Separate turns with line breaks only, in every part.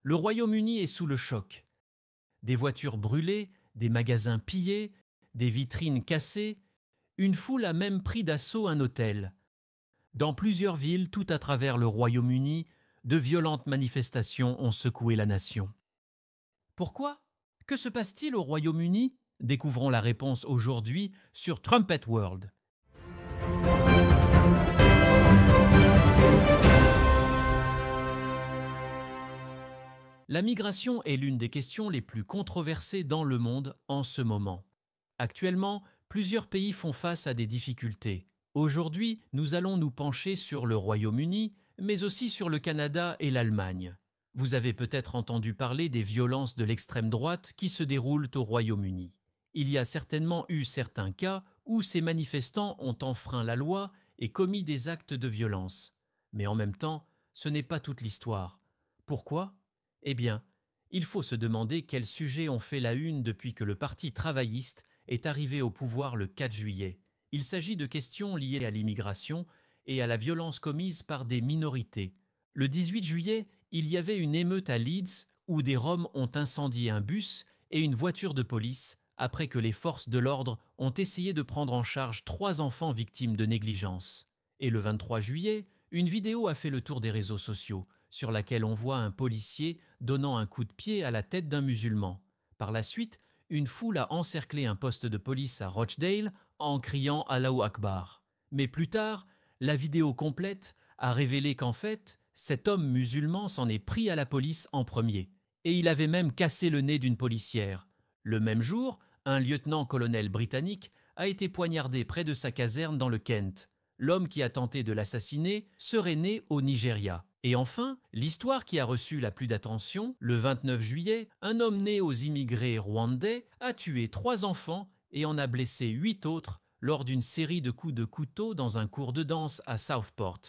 Le Royaume-Uni est sous le choc. Des voitures brûlées, des magasins pillés, des vitrines cassées. Une foule a même pris d'assaut un hôtel. Dans plusieurs villes, tout à travers le Royaume-Uni, de violentes manifestations ont secoué la nation. Pourquoi? Que se passe-t-il au Royaume-Uni? Découvrons la réponse aujourd'hui sur Trumpet World. La migration est l'une des questions les plus controversées dans le monde en ce moment. Actuellement, plusieurs pays font face à des difficultés. Aujourd'hui, nous allons nous pencher sur le Royaume-Uni, mais aussi sur le Canada et l'Allemagne. Vous avez peut-être entendu parler des violences de l'extrême droite qui se déroulent au Royaume-Uni. Il y a certainement eu certains cas où ces manifestants ont enfreint la loi et commis des actes de violence. Mais en même temps, ce n'est pas toute l'histoire. Pourquoi? Eh bien, il faut se demander quels sujets ont fait la une depuis que le Parti travailliste est arrivé au pouvoir le 4 juillet. Il s'agit de questions liées à l'immigration et à la violence commise par des minorités. Le 18 juillet, il y avait une émeute à Leeds où des Roms ont incendié un bus et une voiture de police après que les forces de l'ordre ont essayé de prendre en charge 3 enfants victimes de négligence. Et le 23 juillet, une vidéo a fait le tour des réseaux sociaux, sur laquelle on voit un policier donnant un coup de pied à la tête d'un musulman. Par la suite, une foule a encerclé un poste de police à Rochdale en criant Allahu Akbar. Mais plus tard, la vidéo complète a révélé qu'en fait, cet homme musulman s'en est pris à la police en premier. Et il avait même cassé le nez d'une policière. Le même jour, un lieutenant-colonel britannique a été poignardé près de sa caserne dans le Kent. L'homme qui a tenté de l'assassiner serait né au Nigeria. Et enfin, l'histoire qui a reçu la plus d'attention, le 29 juillet, un homme né aux immigrés rwandais a tué 3 enfants et en a blessé 8 autres lors d'une série de coups de couteau dans un cours de danse à Southport,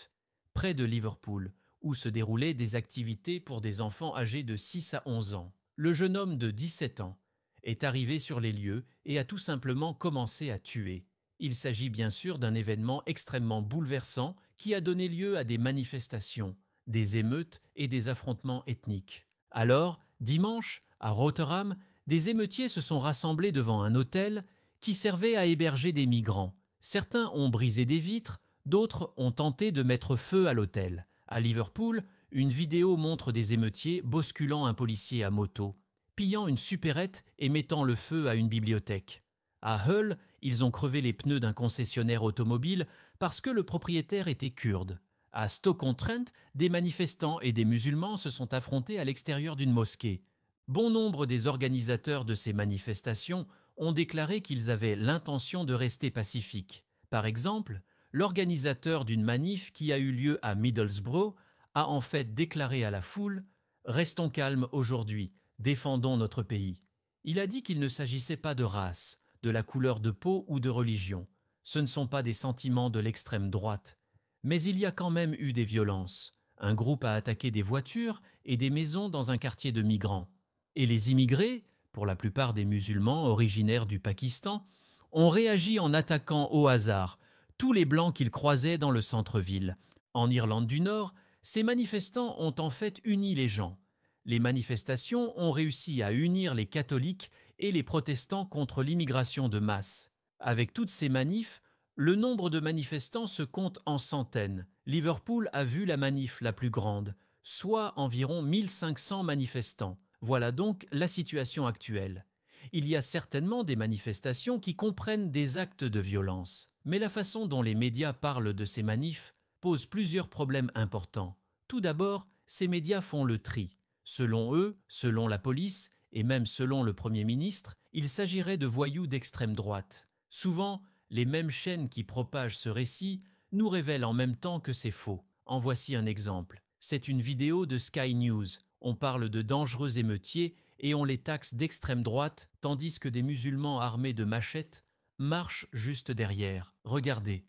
près de Liverpool, où se déroulaient des activités pour des enfants âgés de 6 à 11 ans. Le jeune homme de 17 ans est arrivé sur les lieux et a tout simplement commencé à tuer. Il s'agit bien sûr d'un événement extrêmement bouleversant qui a donné lieu à des manifestations, des émeutes et des affrontements ethniques. Alors, dimanche, à Rotherham, des émeutiers se sont rassemblés devant un hôtel qui servait à héberger des migrants. Certains ont brisé des vitres, d'autres ont tenté de mettre feu à l'hôtel. À Liverpool, une vidéo montre des émeutiers bousculant un policier à moto, pillant une supérette et mettant le feu à une bibliothèque. À Hull, ils ont crevé les pneus d'un concessionnaire automobile parce que le propriétaire était kurde. À Stoke-on-Trent, des manifestants et des musulmans se sont affrontés à l'extérieur d'une mosquée. Bon nombre des organisateurs de ces manifestations ont déclaré qu'ils avaient l'intention de rester pacifiques. Par exemple, l'organisateur d'une manif qui a eu lieu à Middlesbrough a en fait déclaré à la foule « Restons calmes aujourd'hui, défendons notre pays ». Il a dit qu'il ne s'agissait pas de race, de la couleur de peau ou de religion. Ce ne sont pas des sentiments de l'extrême droite. Mais il y a quand même eu des violences. Un groupe a attaqué des voitures et des maisons dans un quartier de migrants. Et les immigrés, pour la plupart des musulmans originaires du Pakistan, ont réagi en attaquant au hasard tous les blancs qu'ils croisaient dans le centre-ville. En Irlande du Nord, ces manifestants ont en fait uni les gens. Les manifestations ont réussi à unir les catholiques et les protestants contre l'immigration de masse. Avec toutes ces manifs, le nombre de manifestants se compte en centaines. Liverpool a vu la manif la plus grande, soit environ 1500 manifestants. Voilà donc la situation actuelle. Il y a certainement des manifestations qui comprennent des actes de violence. Mais la façon dont les médias parlent de ces manifs pose plusieurs problèmes importants. Tout d'abord, ces médias font le tri. Selon eux, selon la police et même selon le Premier ministre, il s'agirait de voyous d'extrême droite. Souvent, les mêmes chaînes qui propagent ce récit nous révèlent en même temps que c'est faux. En voici un exemple. C'est une vidéo de Sky News. On parle de dangereux émeutiers et on les taxe d'extrême droite, tandis que des musulmans armés de machettes marchent juste derrière. Regardez.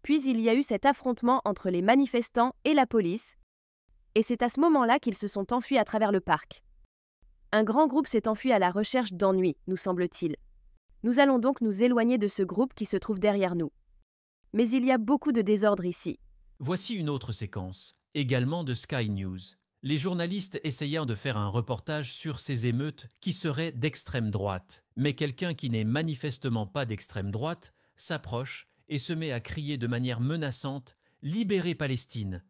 Puis il y a eu cet affrontement entre les manifestants et la police, et c'est à ce moment-là qu'ils se sont enfuis à travers le parc. Un grand groupe s'est enfui à la recherche d'ennui, nous semble-t-il. Nous allons donc nous éloigner de ce groupe qui se trouve derrière nous. Mais il y a beaucoup de désordre ici.
Voici une autre séquence, également de Sky News. Les journalistes essayèrent de faire un reportage sur ces émeutes qui seraient d'extrême droite. Mais quelqu'un qui n'est manifestement pas d'extrême droite s'approche et se met à crier de manière menaçante « Libérez Palestine !»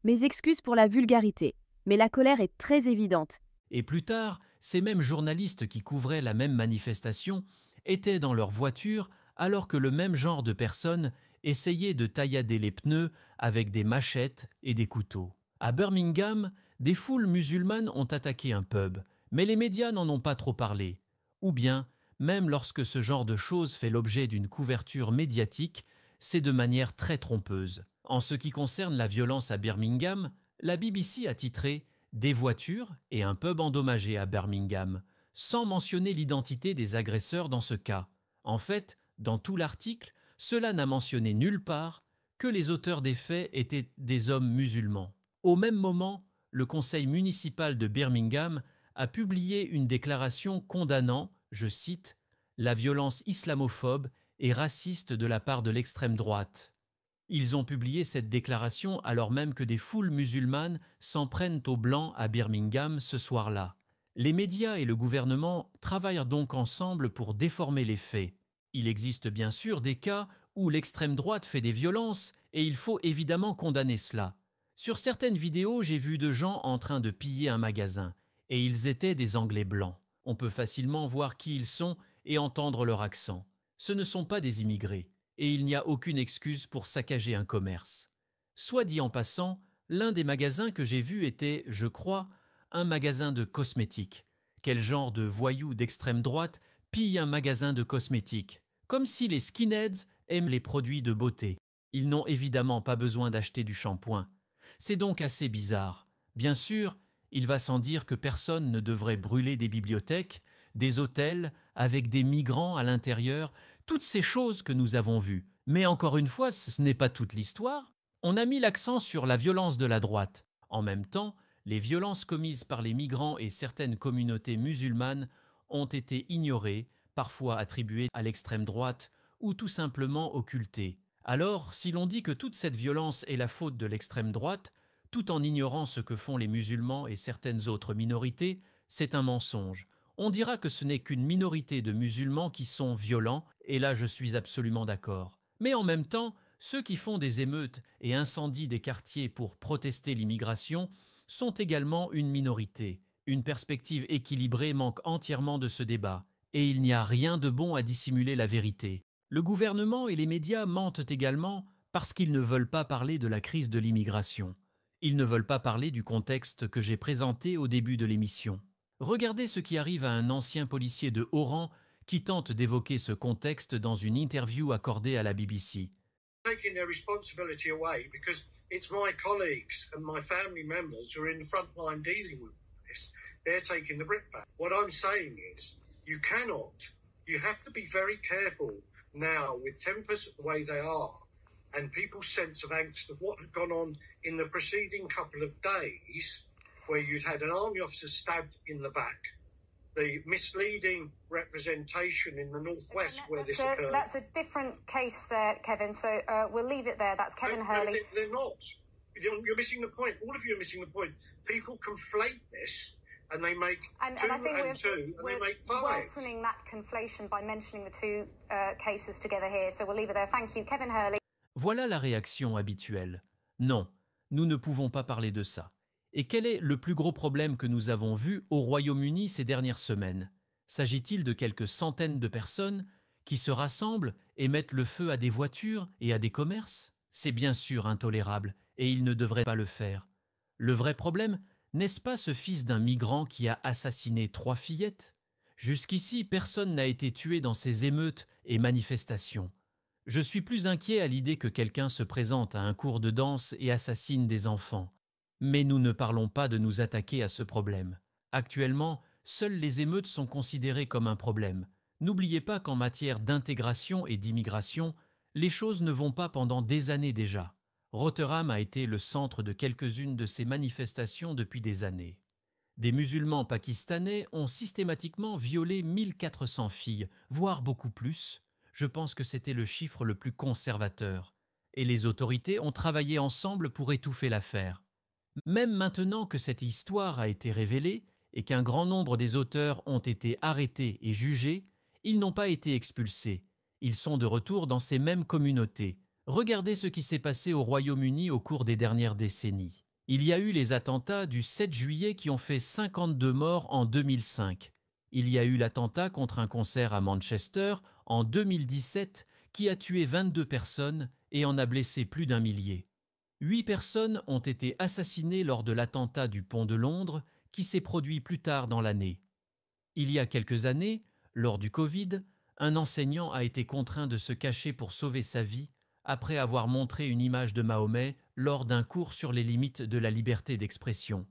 Mes excuses pour la vulgarité, mais la colère est très évidente.
Et plus tard, ces mêmes journalistes qui couvraient la même manifestation étaient dans leur voiture alors que le même genre de personnes essayaient de taillader les pneus avec des machettes et des couteaux. À Birmingham, des foules musulmanes ont attaqué un pub, mais les médias n'en ont pas trop parlé. Ou bien, même lorsque ce genre de choses fait l'objet d'une couverture médiatique, c'est de manière très trompeuse. En ce qui concerne la violence à Birmingham, la BBC a titré « Des voitures et un pub endommagé à Birmingham », sans mentionner l'identité des agresseurs dans ce cas. En fait, dans tout l'article, cela n'a mentionné nulle part que les auteurs des faits étaient des hommes musulmans. Au même moment, le conseil municipal de Birmingham a publié une déclaration condamnant, je cite, « la violence islamophobe et raciste de la part de l'extrême droite ». Ils ont publié cette déclaration alors même que des foules musulmanes s'en prennent aux Blancs à Birmingham ce soir-là. Les médias et le gouvernement travaillent donc ensemble pour déformer les faits. Il existe bien sûr des cas où l'extrême droite fait des violences et il faut évidemment condamner cela. Sur certaines vidéos, j'ai vu de gens en train de piller un magasin et ils étaient des Anglais blancs. On peut facilement voir qui ils sont et entendre leur accent. Ce ne sont pas des immigrés et il n'y a aucune excuse pour saccager un commerce. Soit dit en passant, l'un des magasins que j'ai vu était, je crois, un magasin de cosmétiques. Quel genre de voyou d'extrême droite pille un magasin de cosmétiques? Comme si les skinheads aiment les produits de beauté. Ils n'ont évidemment pas besoin d'acheter du shampoing. C'est donc assez bizarre. Bien sûr, il va sans dire que personne ne devrait brûler des bibliothèques, des hôtels, avec des migrants à l'intérieur, toutes ces choses que nous avons vues. Mais encore une fois, ce n'est pas toute l'histoire. On a mis l'accent sur la violence de la droite. En même temps, les violences commises par les migrants et certaines communautés musulmanes ont été ignorées, parfois attribuées à l'extrême droite ou tout simplement occultées. Alors, si l'on dit que toute cette violence est la faute de l'extrême droite, tout en ignorant ce que font les musulmans et certaines autres minorités, c'est un mensonge. On dira que ce n'est qu'une minorité de musulmans qui sont violents, et là je suis absolument d'accord. Mais en même temps, ceux qui font des émeutes et incendient des quartiers pour protester l'immigration sont également une minorité. Une perspective équilibrée manque entièrement de ce débat, et il n'y a rien de bon à dissimuler la vérité. Le gouvernement et les médias mentent également parce qu'ils ne veulent pas parler de la crise de l'immigration. Ils ne veulent pas parler du contexte que j'ai présenté au début de l'émission. Regardez ce qui arrive à un ancien policier de haut rang qui tente d'évoquer ce contexte dans une interview accordée à la BBC.
Taking their responsibility away because it's my colleagues and my family members who are in the front line dealing with this. They're taking the brick back. What I'm saying is you have to be very careful now with tempers the way they are and people's sense of angst of what had gone on in the preceding couple of days where you'd had an army officer stabbed in the back, the misleading representation in the northwest where this occurred.
That's a different case there, Kevin, so we'll leave it there. That's Kevin Hurley.
No, they're not. You're missing the point. All of you are missing the point. People conflate this and they make two
I think
and two and they make five.
We're worsening that conflation by mentioning the two cases together here, so we'll leave it there. Thank you, Kevin Hurley.
Voilà la réaction habituelle. Non, nous ne pouvons pas parler de ça. Et quel est le plus gros problème que nous avons vu au Royaume-Uni ces dernières semaines? S'agit-il de quelques centaines de personnes qui se rassemblent et mettent le feu à des voitures et à des commerces? C'est bien sûr intolérable et ils ne devraient pas le faire. Le vrai problème, n'est-ce pas ce fils d'un migrant qui a assassiné 3 fillettes? Jusqu'ici, personne n'a été tué dans ces émeutes et manifestations. Je suis plus inquiet à l'idée que quelqu'un se présente à un cours de danse et assassine des enfants. Mais nous ne parlons pas de nous attaquer à ce problème. Actuellement, seules les émeutes sont considérées comme un problème. N'oubliez pas qu'en matière d'intégration et d'immigration, les choses ne vont pas pendant des années déjà. Rotherham a été le centre de quelques-unes de ces manifestations depuis des années. Des musulmans pakistanais ont systématiquement violé 1400 filles, voire beaucoup plus. Je pense que c'était le chiffre le plus conservateur. et les autorités ont travaillé ensemble pour étouffer l'affaire. Même maintenant que cette histoire a été révélée et qu'un grand nombre des auteurs ont été arrêtés et jugés, ils n'ont pas été expulsés. Ils sont de retour dans ces mêmes communautés. Regardez ce qui s'est passé au Royaume-Uni au cours des dernières décennies. Il y a eu les attentats du 7 juillet qui ont fait 52 morts en 2005. Il y a eu l'attentat contre un concert à Manchester en 2017 qui a tué 22 personnes et en a blessé plus d'1 millier. 8 personnes ont été assassinées lors de l'attentat du pont de Londres qui s'est produit plus tard dans l'année. Il y a quelques années, lors du Covid, un enseignant a été contraint de se cacher pour sauver sa vie après avoir montré une image de Mahomet lors d'un cours sur les limites de la liberté d'expression.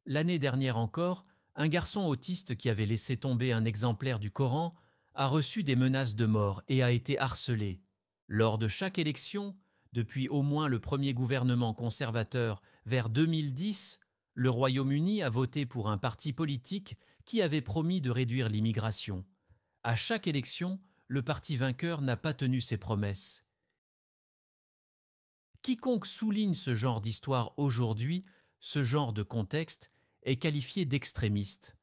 L'année dernière encore, un garçon autiste qui avait laissé tomber un exemplaire du Coran a reçu des menaces de mort et a été harcelé. Lors de chaque élection, depuis au moins le premier gouvernement conservateur vers 2010, le Royaume-Uni a voté pour un parti politique qui avait promis de réduire l'immigration. À chaque élection, le parti vainqueur n'a pas tenu ses promesses. Quiconque souligne ce genre d'histoire aujourd'hui, ce genre de contexte, est qualifié d'extrémiste.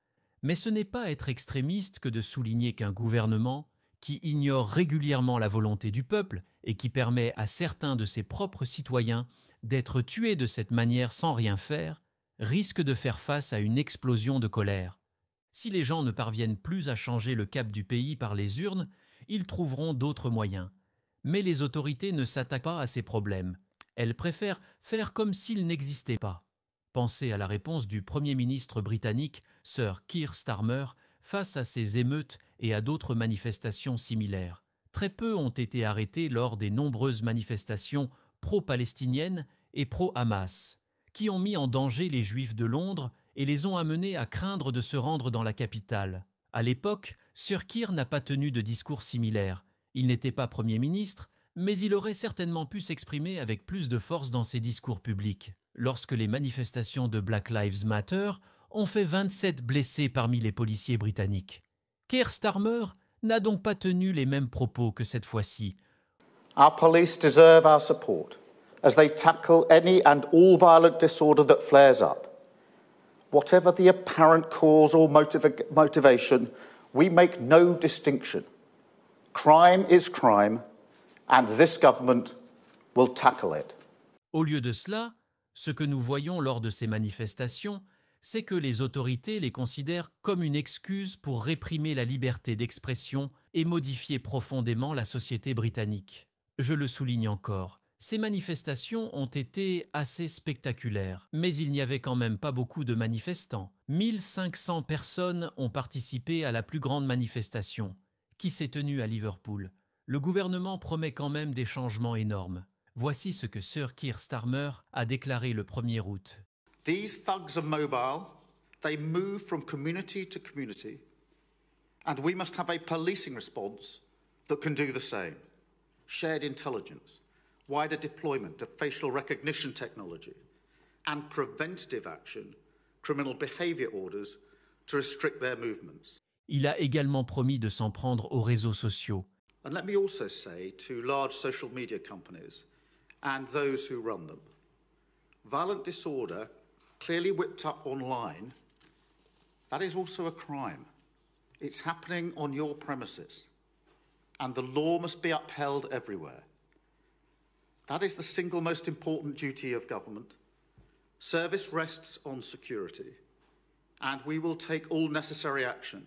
Mais ce n'est pas être extrémiste que de souligner qu'un gouvernement, qui ignore régulièrement la volonté du peuple et qui permet à certains de ses propres citoyens d'être tués de cette manière sans rien faire, risque de faire face à une explosion de colère. Si les gens ne parviennent plus à changer le cap du pays par les urnes, ils trouveront d'autres moyens. Mais les autorités ne s'attaquent pas à ces problèmes. Elles préfèrent faire comme s'ils n'existaient pas. Pensez à la réponse du Premier ministre britannique, Sir Keir Starmer, face à ces émeutes et à d'autres manifestations similaires. Très peu ont été arrêtés lors des nombreuses manifestations pro-palestiniennes et pro-Hamas, qui ont mis en danger les Juifs de Londres et les ont amenés à craindre de se rendre dans la capitale. À l'époque, Sir Keir n'a pas tenu de discours similaire. Il n'était pas Premier ministre, mais il aurait certainement pu s'exprimer avec plus de force dans ses discours publics. Lorsque les manifestations de Black Lives Matter ont fait 27 blessés parmi les policiers britanniques. Keir Starmer n'a donc pas tenu les mêmes propos que cette fois-ci.
Our police deserve our support as they tackle any and all violent disorder that flares up. Whatever the apparent cause or motivation, we make no distinction. Crime is crime, and this government will tackle it.
Au lieu de cela, ce que nous voyons lors de ces manifestations, c'est que les autorités les considèrent comme une excuse pour réprimer la liberté d'expression et modifier profondément la société britannique. Je le souligne encore, ces manifestations ont été assez spectaculaires, mais il n'y avait quand même pas beaucoup de manifestants. 1500 personnes ont participé à la plus grande manifestation, qui s'est tenue à Liverpool. Le gouvernement promet quand même des changements énormes. Voici ce que Sir Keir Starmer a déclaré le 1er août.
These thugs are mobile, they move from community to community, and we must have a policing response that can do the same. Shared intelligence, wider deployment of facial recognition technology, and preventative action, criminal behaviour orders to restrict their movements.
Il a également promis de s'en prendre aux réseaux sociaux.
And let me also say to large social media companies and those who run them, violent disorder clearly whipped up online, that is also a crime. It's happening on your premises, and the law must be upheld everywhere. That is the single most important duty of government. Service rests on security, and we will take all necessary action.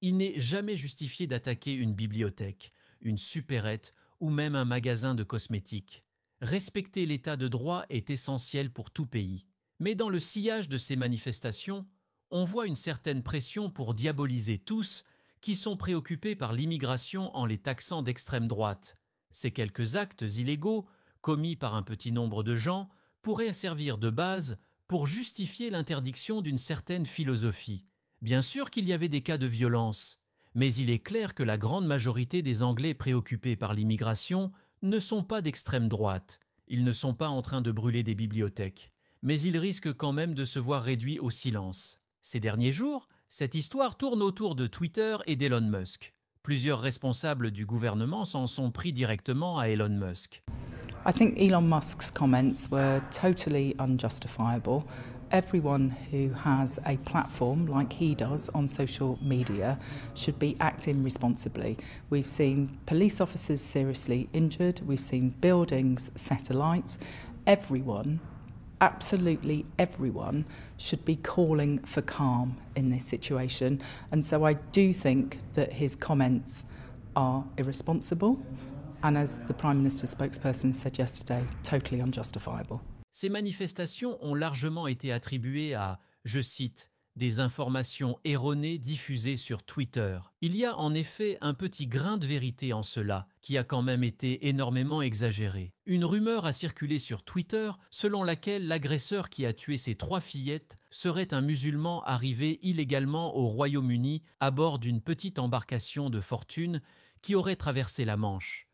Il n'est jamais justifié d'attaquer une bibliothèque, une supérette ou même un magasin de cosmétiques. Respecter l'état de droit est essentiel pour tout pays. Mais dans le sillage de ces manifestations, on voit une certaine pression pour diaboliser tous qui sont préoccupés par l'immigration en les taxant d'extrême droite. Ces quelques actes illégaux, commis par un petit nombre de gens, pourraient servir de base pour justifier l'interdiction d'une certaine philosophie. Bien sûr qu'il y avait des cas de violence, mais il est clair que la grande majorité des Anglais préoccupés par l'immigration ne sont pas d'extrême droite. Ils ne sont pas en train de brûler des bibliothèques, mais ils risquent quand même de se voir réduits au silence. Ces derniers jours, cette histoire tourne autour de Twitter et d'Elon Musk. Plusieurs responsables du gouvernement s'en sont pris directement à Elon Musk.
I think Elon Musk's comments were totally unjustifiable. Everyone who has a platform like he does on social media should be acting responsibly. We've seen police officers seriously injured, we've seen buildings set alight. Everyone, absolutely everyone, should be calling for calm in this situation. And so I do think that his comments are irresponsible and, as the Prime Minister's spokesperson said yesterday, totally unjustifiable.
Ces manifestations ont largement été attribuées à, je cite, des informations erronées diffusées sur Twitter. Il y a en effet un petit grain de vérité en cela, qui a quand même été énormément exagéré. Une rumeur a circulé sur Twitter selon laquelle l'agresseur qui a tué ses 3 fillettes serait un musulman arrivé illégalement au Royaume-Uni à bord d'une petite embarcation de fortune qui aurait traversé la Manche.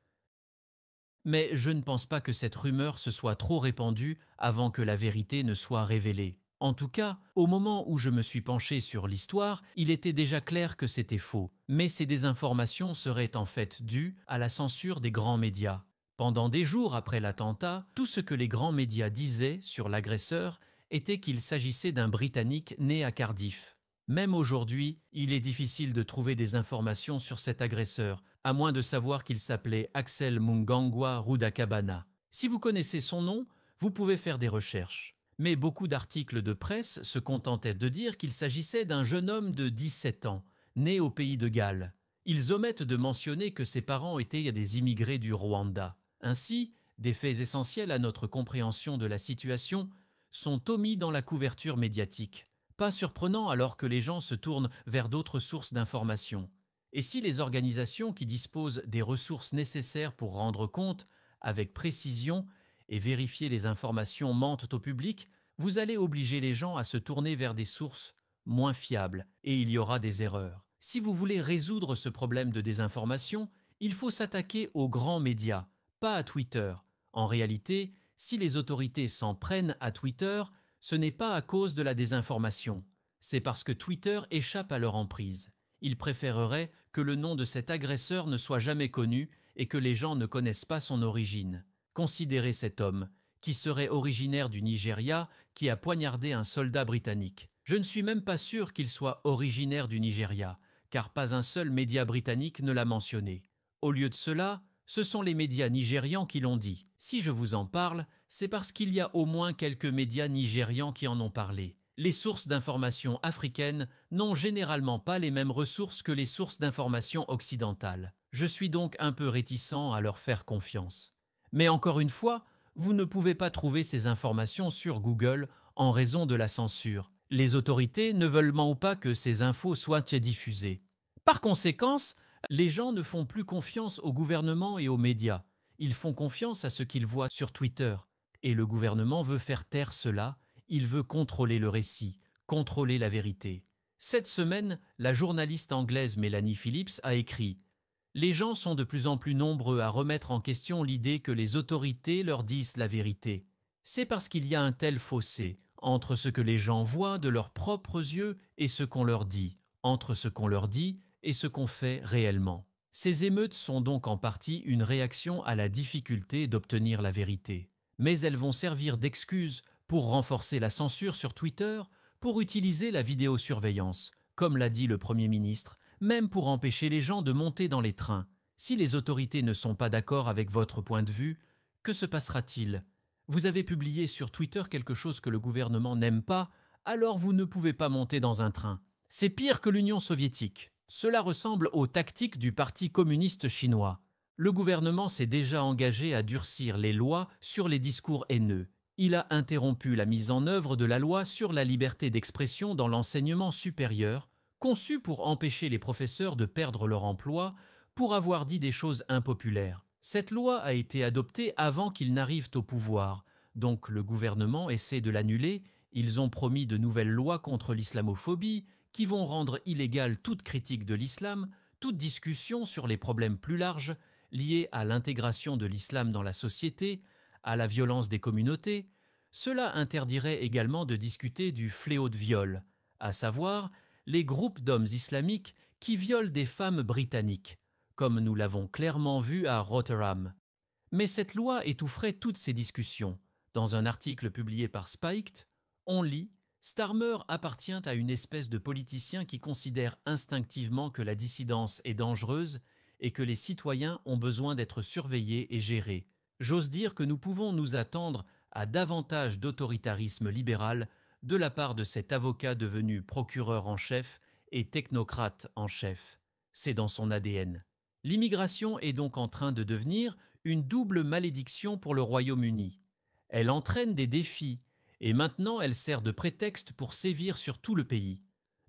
Mais je ne pense pas que cette rumeur se soit trop répandue avant que la vérité ne soit révélée. En tout cas, au moment où je me suis penché sur l'histoire, il était déjà clair que c'était faux. Mais ces désinformations seraient en fait dues à la censure des grands médias. Pendant des jours après l'attentat, tout ce que les grands médias disaient sur l'agresseur était qu'il s'agissait d'un Britannique né à Cardiff. Même aujourd'hui, il est difficile de trouver des informations sur cet agresseur, à moins de savoir qu'il s'appelait Axel Mungangwa Rudakabana. Si vous connaissez son nom, vous pouvez faire des recherches. Mais beaucoup d'articles de presse se contentaient de dire qu'il s'agissait d'un jeune homme de 17 ans, né au pays de Galles. Ils omettent de mentionner que ses parents étaient des immigrés du Rwanda. Ainsi, des faits essentiels à notre compréhension de la situation sont omis dans la couverture médiatique. Pas surprenant alors que les gens se tournent vers d'autres sources d'informations. Et si les organisations qui disposent des ressources nécessaires pour rendre compte, avec précision, et vérifier les informations mentent au public, vous allez obliger les gens à se tourner vers des sources moins fiables, et il y aura des erreurs. Si vous voulez résoudre ce problème de désinformation, il faut s'attaquer aux grands médias, pas à Twitter. En réalité, si les autorités s'en prennent à Twitter, ce n'est pas à cause de la désinformation. C'est parce que Twitter échappe à leur emprise. Ils préféreraient que le nom de cet agresseur ne soit jamais connu et que les gens ne connaissent pas son origine. Considérez cet homme, qui serait originaire du Nigeria, qui a poignardé un soldat britannique. Je ne suis même pas sûr qu'il soit originaire du Nigeria, car pas un seul média britannique ne l'a mentionné. Au lieu de cela, ce sont les médias nigérians qui l'ont dit. Si je vous en parle, c'est parce qu'il y a au moins quelques médias nigérians qui en ont parlé. Les sources d'information africaines n'ont généralement pas les mêmes ressources que les sources d'information occidentales. Je suis donc un peu réticent à leur faire confiance. Mais encore une fois, vous ne pouvez pas trouver ces informations sur Google en raison de la censure. Les autorités ne veulent pas que ces infos soient diffusées. Par conséquent, les gens ne font plus confiance au gouvernement et aux médias. Ils font confiance à ce qu'ils voient sur Twitter. Et le gouvernement veut faire taire cela, il veut contrôler le récit, contrôler la vérité. Cette semaine, la journaliste anglaise Melanie Phillips a écrit « Les gens sont de plus en plus nombreux à remettre en question l'idée que les autorités leur disent la vérité. C'est parce qu'il y a un tel fossé entre ce que les gens voient de leurs propres yeux et ce qu'on leur dit, entre ce qu'on leur dit et ce qu'on fait réellement. Ces émeutes sont donc en partie une réaction à la difficulté d'obtenir la vérité. Mais elles vont servir d'excuse pour renforcer la censure sur Twitter, pour utiliser la vidéosurveillance, comme l'a dit le Premier ministre, même pour empêcher les gens de monter dans les trains. Si les autorités ne sont pas d'accord avec votre point de vue, que se passera-t-il? Vous avez publié sur Twitter quelque chose que le gouvernement n'aime pas, alors vous ne pouvez pas monter dans un train. C'est pire que l'Union soviétique. Cela ressemble aux tactiques du Parti communiste chinois. Le gouvernement s'est déjà engagé à durcir les lois sur les discours haineux. Il a interrompu la mise en œuvre de la loi sur la liberté d'expression dans l'enseignement supérieur, conçue pour empêcher les professeurs de perdre leur emploi pour avoir dit des choses impopulaires. Cette loi a été adoptée avant qu'ils n'arrivent au pouvoir, donc le gouvernement essaie de l'annuler. Ils ont promis de nouvelles lois contre l'islamophobie qui vont rendre illégale toute critique de l'islam, toute discussion sur les problèmes plus larges liés à l'intégration de l'islam dans la société, à la violence des communautés. Cela interdirait également de discuter du fléau de viol, à savoir les groupes d'hommes islamiques qui violent des femmes britanniques, comme nous l'avons clairement vu à Rotherham. Mais cette loi étoufferait toutes ces discussions. Dans un article publié par Spiked, on lit « Starmer appartient à une espèce de politicien qui considère instinctivement que la dissidence est dangereuse et que les citoyens ont besoin d'être surveillés et gérés. J'ose dire que nous pouvons nous attendre à davantage d'autoritarisme libéral de la part de cet avocat devenu procureur en chef et technocrate en chef. C'est dans son ADN. L'immigration est donc en train de devenir une double malédiction pour le Royaume-Uni. Elle entraîne des défis, et maintenant elle sert de prétexte pour sévir sur tout le pays.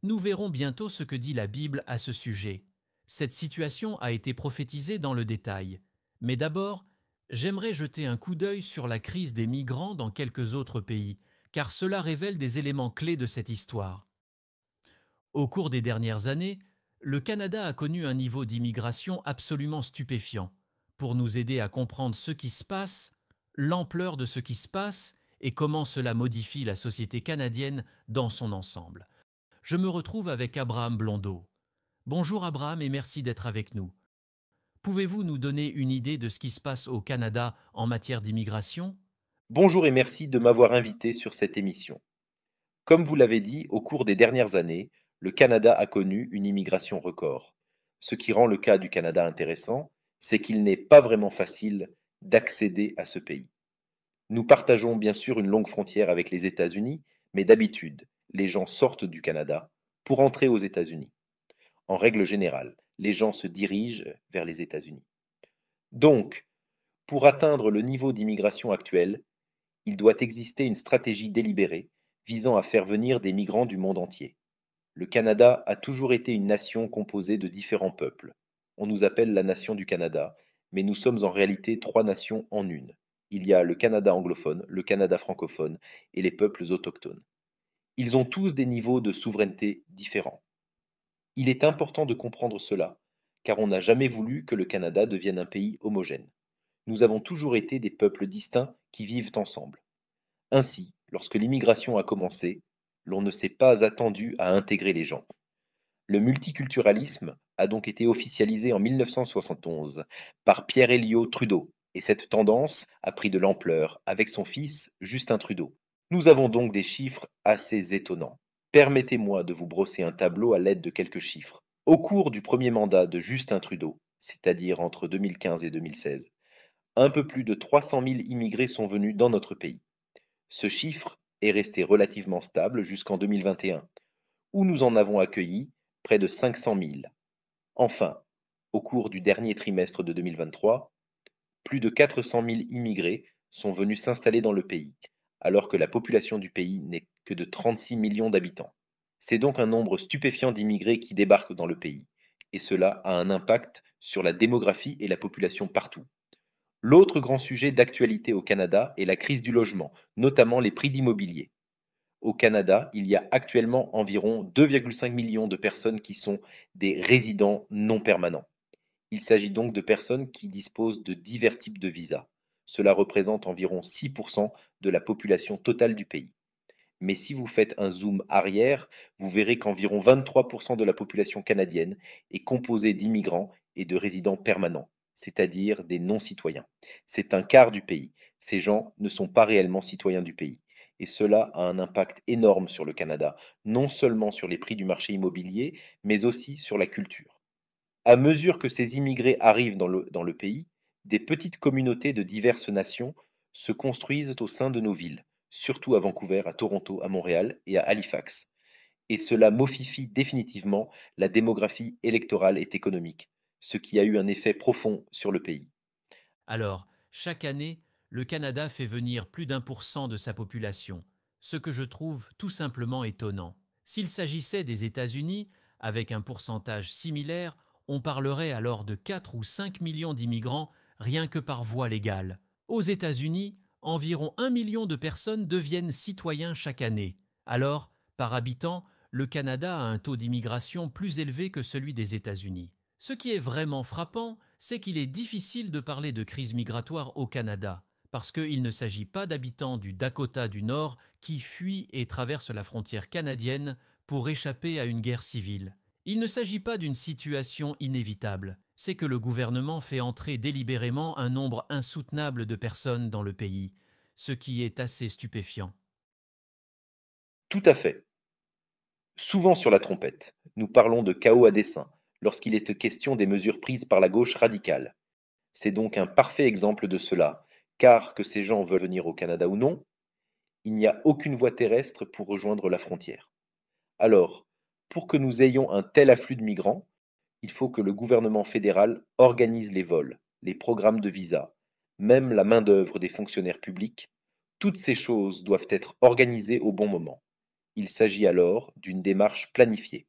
Nous verrons bientôt ce que dit la Bible à ce sujet. Cette situation a été prophétisée dans le détail. Mais d'abord, j'aimerais jeter un coup d'œil sur la crise des migrants dans quelques autres pays, car cela révèle des éléments clés de cette histoire. Au cours des dernières années, le Canada a connu un niveau d'immigration absolument stupéfiant. Pour nous aider à comprendre ce qui se passe, l'ampleur de ce qui se passe et comment cela modifie la société canadienne dans son ensemble. Je me retrouve avec Abraham Blondeau. Bonjour Abraham et merci d'être avec nous. Pouvez-vous nous donner une idée de ce qui se passe au Canada en matière d'immigration ?
Bonjour et merci de m'avoir invité sur cette émission. Comme vous l'avez dit, au cours des dernières années, le Canada a connu une immigration record. Ce qui rend le cas du Canada intéressant, c'est qu'il n'est pas vraiment facile d'accéder à ce pays. Nous partageons bien sûr une longue frontière avec les États-Unis, mais d'habitude, les gens sortent du Canada pour entrer aux États-Unis. En règle générale, les gens se dirigent vers les États-Unis. Donc, pour atteindre le niveau d'immigration actuel, il doit exister une stratégie délibérée visant à faire venir des migrants du monde entier. Le Canada a toujours été une nation composée de différents peuples. On nous appelle la nation du Canada, mais nous sommes en réalité 3 nations en une. Il y a le Canada anglophone, le Canada francophone et les peuples autochtones. Ils ont tous des niveaux de souveraineté différents. Il est important de comprendre cela, car on n'a jamais voulu que le Canada devienne un pays homogène. Nous avons toujours été des peuples distincts qui vivent ensemble. Ainsi, lorsque l'immigration a commencé, l'on ne s'est pas attendu à intégrer les gens. Le multiculturalisme a donc été officialisé en 1971 par Pierre Elliott Trudeau, et cette tendance a pris de l'ampleur avec son fils Justin Trudeau. Nous avons donc des chiffres assez étonnants. Permettez-moi de vous brosser un tableau à l'aide de quelques chiffres. Au cours du premier mandat de Justin Trudeau, c'est-à-dire entre 2015 et 2016, un peu plus de 300 000 immigrés sont venus dans notre pays. Ce chiffre est resté relativement stable jusqu'en 2021, où nous en avons accueilli près de 500 000. Enfin, au cours du dernier trimestre de 2023, plus de 400 000 immigrés sont venus s'installer dans le pays, alors que la population du pays n'est que de 36 millions d'habitants. C'est donc un nombre stupéfiant d'immigrés qui débarquent dans le pays, et cela a un impact sur la démographie et la population partout. L'autre grand sujet d'actualité au Canada est la crise du logement, notamment les prix d'immobilier. Au Canada, il y a actuellement environ 2,5 millions de personnes qui sont des résidents non permanents. Il s'agit donc de personnes qui disposent de divers types de visas. Cela représente environ 6% de la population totale du pays. Mais si vous faites un zoom arrière, vous verrez qu'environ 23% de la population canadienne est composée d'immigrants et de résidents permanents, c'est-à-dire des non-citoyens. C'est un quart du pays. Ces gens ne sont pas réellement citoyens du pays. Et cela a un impact énorme sur le Canada, non seulement sur les prix du marché immobilier, mais aussi sur la culture. À mesure que ces immigrés arrivent dans le pays, des petites communautés de diverses nations se construisent au sein de nos villes, surtout à Vancouver, à Toronto, à Montréal et à Halifax. Et cela modifie définitivement la démographie électorale et économique, ce qui a eu un effet profond sur le pays.
Alors, chaque année, le Canada fait venir plus d'1% de sa population, ce que je trouve tout simplement étonnant. S'il s'agissait des États-Unis, avec un pourcentage similaire, on parlerait alors de 4 ou 5 millions d'immigrants rien que par voie légale. Aux États-Unis, environ 1 million de personnes deviennent citoyens chaque année. Alors, par habitant, le Canada a un taux d'immigration plus élevé que celui des États-Unis. Ce qui est vraiment frappant, c'est qu'il est difficile de parler de crise migratoire au Canada, parce qu'il ne s'agit pas d'habitants du Dakota du Nord qui fuient et traversent la frontière canadienne pour échapper à une guerre civile. Il ne s'agit pas d'une situation inévitable. c'est que le gouvernement fait entrer délibérément un nombre insoutenable de personnes dans le pays, ce qui est assez stupéfiant.
Tout à fait. Souvent sur la trompette, nous parlons de chaos à dessein lorsqu'il est question des mesures prises par la gauche radicale. C'est donc un parfait exemple de cela, car que ces gens veulent venir au Canada ou non, il n'y a aucune voie terrestre pour rejoindre la frontière. Alors, pour que nous ayons un tel afflux de migrants, il faut que le gouvernement fédéral organise les vols, les programmes de visa, même la main-d'œuvre des fonctionnaires publics. Toutes ces choses doivent être organisées au bon moment. Il s'agit alors d'une démarche planifiée.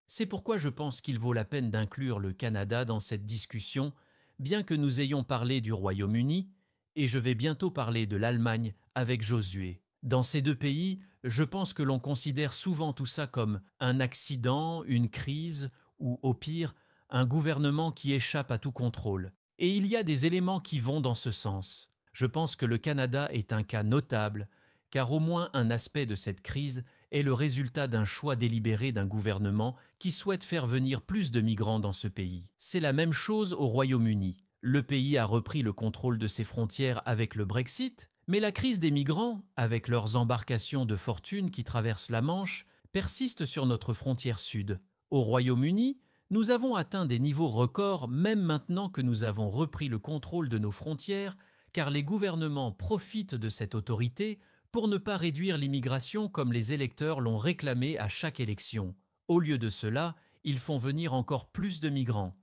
C'est pourquoi je pense qu'il vaut la peine d'inclure le Canada dans cette discussion, bien que nous ayons parlé du Royaume-Uni, et je vais bientôt parler de l'Allemagne avec Josué. Dans ces deux pays, je pense que l'on considère souvent tout ça comme un accident, une crise, ou au pire, un gouvernement qui échappe à tout contrôle. Et il y a des éléments qui vont dans ce sens. Je pense que le Canada est un cas notable, car au moins un aspect de cette crise est le résultat d'un choix délibéré d'un gouvernement qui souhaite faire venir plus de migrants dans ce pays. C'est la même chose au Royaume-Uni. Le pays a repris le contrôle de ses frontières avec le Brexit, mais la crise des migrants, avec leurs embarcations de fortune qui traversent la Manche, persiste sur notre frontière sud. Au Royaume-Uni, nous avons atteint des niveaux records même maintenant que nous avons repris le contrôle de nos frontières, car les gouvernements profitent de cette autorité pour ne pas réduire l'immigration comme les électeurs l'ont réclamé à chaque élection. Au lieu de cela, ils font venir encore plus de migrants.